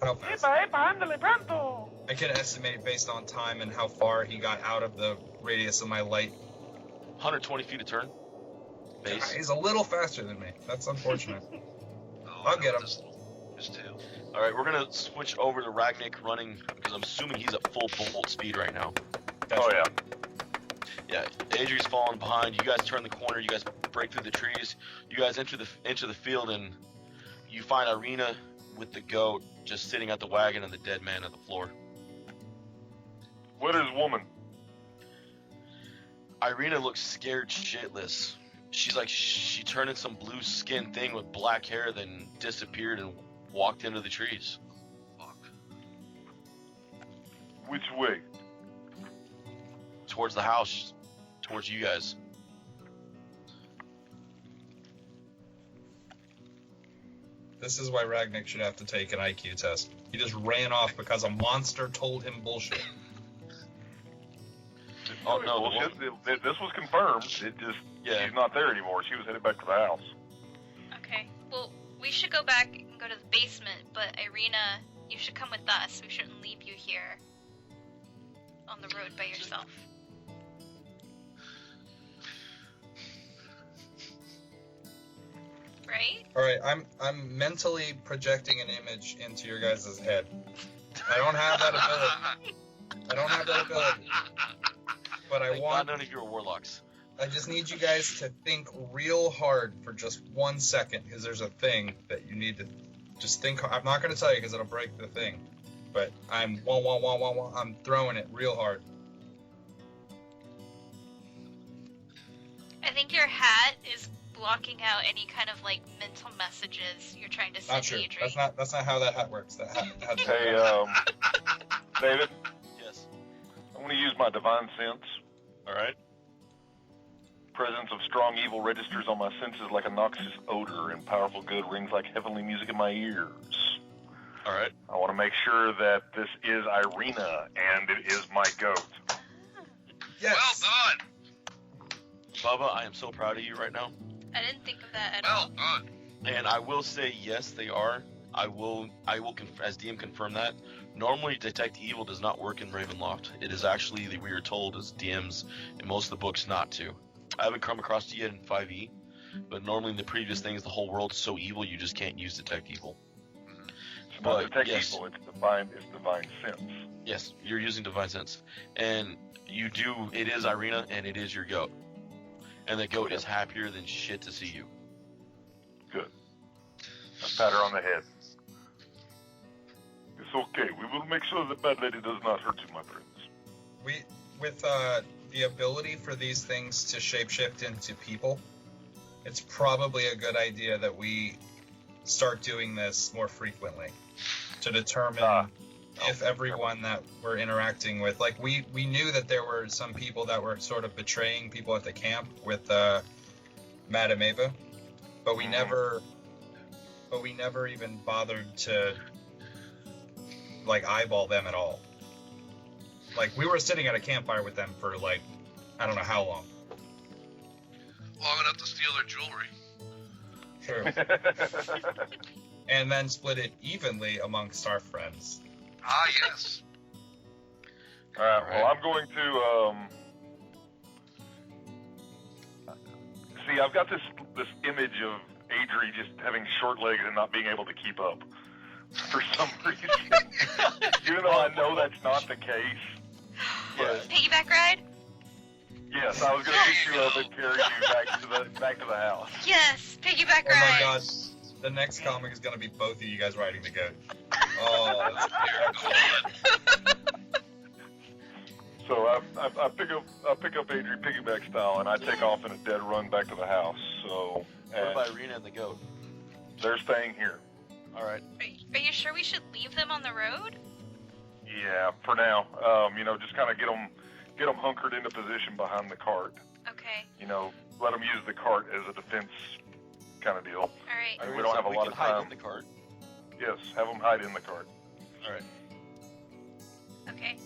How fast? I can estimate based on time and how far he got out of the radius of my light. 120 feet a turn. Base. He's a little faster than me. That's unfortunate. I'll get him. Just two. All right, we're gonna switch over to Ragnick running because I'm assuming he's at full bolt speed right now. Oh yeah. Yeah, Adri's falling behind. You guys turn the corner. You guys break through the trees. You guys enter the field, and you find Irina with the goat just sitting at the wagon and the dead man at the floor. What is woman? Irina looks scared shitless. She's like, she turned into some blue skin thing with black hair, then disappeared and walked into the trees. Fuck. Which way? Towards the house, towards you guys. This is why Ragnick should have to take an IQ test. He just ran off because a monster told him bullshit. Oh no, well, this was confirmed. It just, she's not there anymore. She was headed back to the house. Okay, well, we should go back and go to the basement, but Irina, you should come with us. We shouldn't leave you here on the road by yourself. Right? Alright, I'm mentally projecting an image into your guys' head. I don't have that ability. But I want. None of you are warlocks. I just need you guys to think real hard for just 1 second, because there's a thing that you need to just think. I'm not going to tell you because it'll break the thing, but I'm throwing it real hard. I think your hat is blocking out any kind of like mental messages you're trying to send Not true. Adri. That's not how that hat works. That hat. Hey, David, Yes. I want to use my divine sense. All right. Presence of strong evil registers on my senses like a noxious odor, and powerful good rings like heavenly music in my ears. All right. I want to make sure that this is Irina, and it is my goat. Yes. Well done. Bubba, I am so proud of you right now. I didn't think of that at Well all. done. And I will say, yes, they are. I will as DM confirm that. Normally, detect evil does not work in Ravenloft. It is actually, we are told as DMs in most of the books not to. I haven't come across it yet in 5e, but normally in the previous things, the whole world's so evil you just can't use detect evil. It's not But, detect yes. evil, it's divine sense. Yes, you're using divine sense, and you do. It is Irina, and it is your goat, and the goat is happier than shit to see you. Good. I pat her on the head. It's okay. We will make sure the bad lady does not hurt you, my friends. With the ability for these things to shapeshift into people, it's probably a good idea that we start doing this more frequently to determine if everyone that we're interacting with, like we knew that there were some people that were sort of betraying people at the camp with Madame Ava, but we never even bothered to like eyeball them at all. Like, we were sitting at a campfire with them for, like, I don't know how long. Long enough to steal their jewelry. True. And then split it evenly amongst our friends. Ah, yes. All right. Well, I'm going to see. I've got this image of Adri just having short legs and not being able to keep up for some reason. Even though I know that's not the case. But Piggyback ride? yes, I was going to pick you up and carry you back to the house. Yes, piggyback Oh ride. my god. The next comic is going to be both of you guys riding the goat. Oh, that's So I pick up Adri piggyback style, and I take off in a dead run back to the house. So What about Irina and the goat? they're staying here. All right. Are you sure we should leave them on the road? Yeah, for now. Just kind of get them hunkered into position behind the cart. Okay. Let them use the cart as a defense kind of deal. All right. We don't have a lot of hide time. in the cart. Yes, have them hide in the cart. All right. Okay.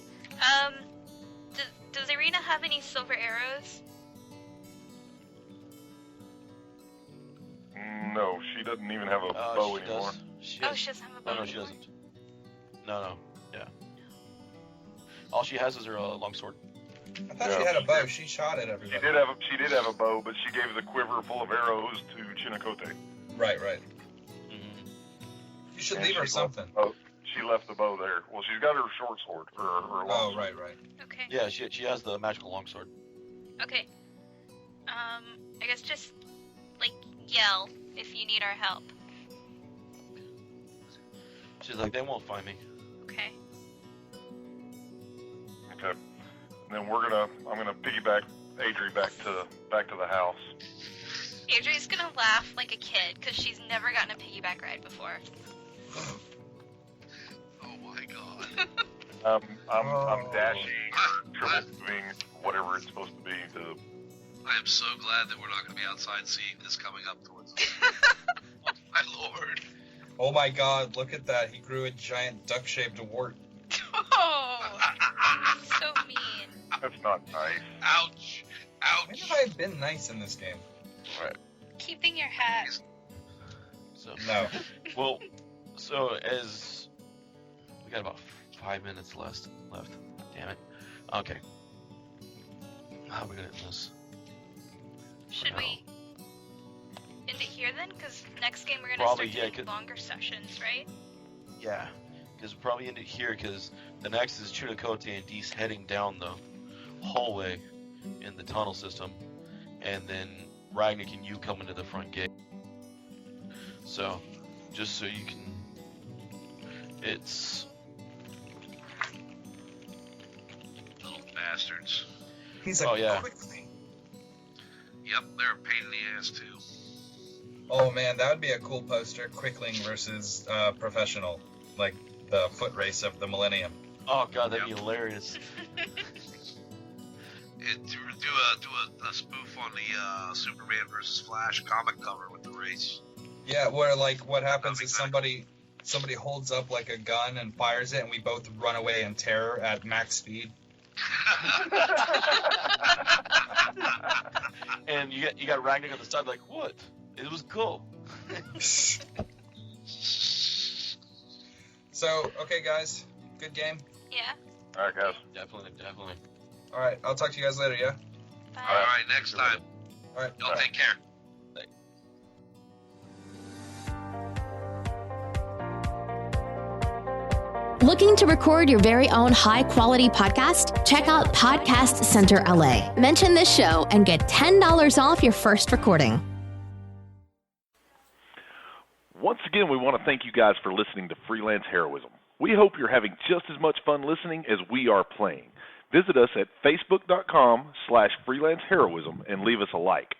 Does Irina have any silver arrows? No, she doesn't even have a bow she anymore. does. She Oh, has- she doesn't have a bow No, she anymore? doesn't. No. Yeah. All she has is her longsword. I thought she had a bow. She shot at everybody. She did have a bow, but she gave the quiver full of arrows to Chinakote. Right. Mm-hmm. You should And leave her she something. She left the bow there. Well, she's got her short sword, or her long Oh, sword. right. Okay. Yeah, she has the magical longsword. Okay. I guess just, like, yell if you need our help. She's like, they won't find me. Okay. Okay. And then I'm gonna piggyback Adri back to the house. Adri's gonna laugh like a kid because she's never gotten a piggyback ride before. Oh my god. I'm dashing or triple moving, whatever it's supposed to be to. I am so glad that we're not going to be outside seeing this coming up towards us. Oh my lord. Oh my god, look at that. He grew a giant duck-shaped wart. Oh, so mean. That's not nice. Ouch. When Ouch. have I been nice in this game? Right. Keeping your hat. So No. well, so as we got about 5 minutes left. Damn it. Okay. How are we gonna end this? Should we end it here then? Because next game we're gonna Probably, start yeah, doing longer sessions, right? Yeah, because we'll probably end it here because the next is Chunakote and Dees heading down the hallway in the tunnel system, and then Ragnick and you come into the front gate. So, just so you can, it's... Little bastards. He's a quick thing. Yep, they're a pain in the ass too. Oh man, that would be a cool poster. Quickling versus Professional, like the foot race of the millennium. Oh god, that'd be hilarious. Do a spoof on the Superman versus Flash comic cover with the race. Yeah, where like what happens is somebody holds up like a gun and fires it, and we both run away in terror at max speed. And you got Ragnick on the side like, what? It was cool. So, okay guys, good game. Yeah. All right, guys. Definitely. All right, I'll talk to you guys later, yeah? Bye. All right, next time. All right. Y'all take care. Looking to record your very own high-quality podcast? Check out Podcast Center LA. Mention this show and get $10 off your first recording. Once again, we want to thank you guys for listening to Freelance Heroism. We hope you're having just as much fun listening as we are playing. Visit us at facebook.com/freelanceheroism and leave us a like.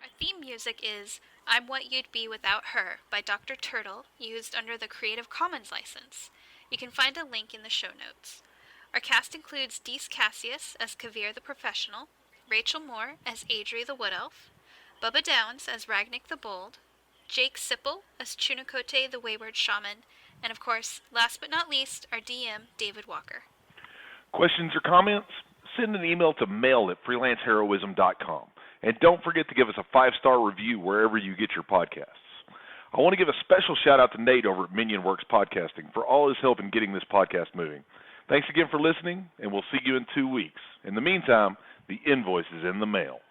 Our theme music is I'm What You'd Be Without Her by Dr. Turtle, used under the Creative Commons license. You can find a link in the show notes. Our cast includes Dees Cassius as Kavir the Professional, Rachel Moore as Adri the Wood Elf, Bubba Downs as Ragnick the Bold, Jake Sipple as Chunakote the Wayward Shaman, and of course, last but not least, our DM, David Walker. Questions or comments? Send an email to mail@freelanceheroism.com. And don't forget to give us a 5-star review wherever you get your podcasts. I want to give a special shout out to Nate over at Minion Works Podcasting for all his help in getting this podcast moving. Thanks again for listening, and we'll see you in 2 weeks. In the meantime, the invoice is in the mail.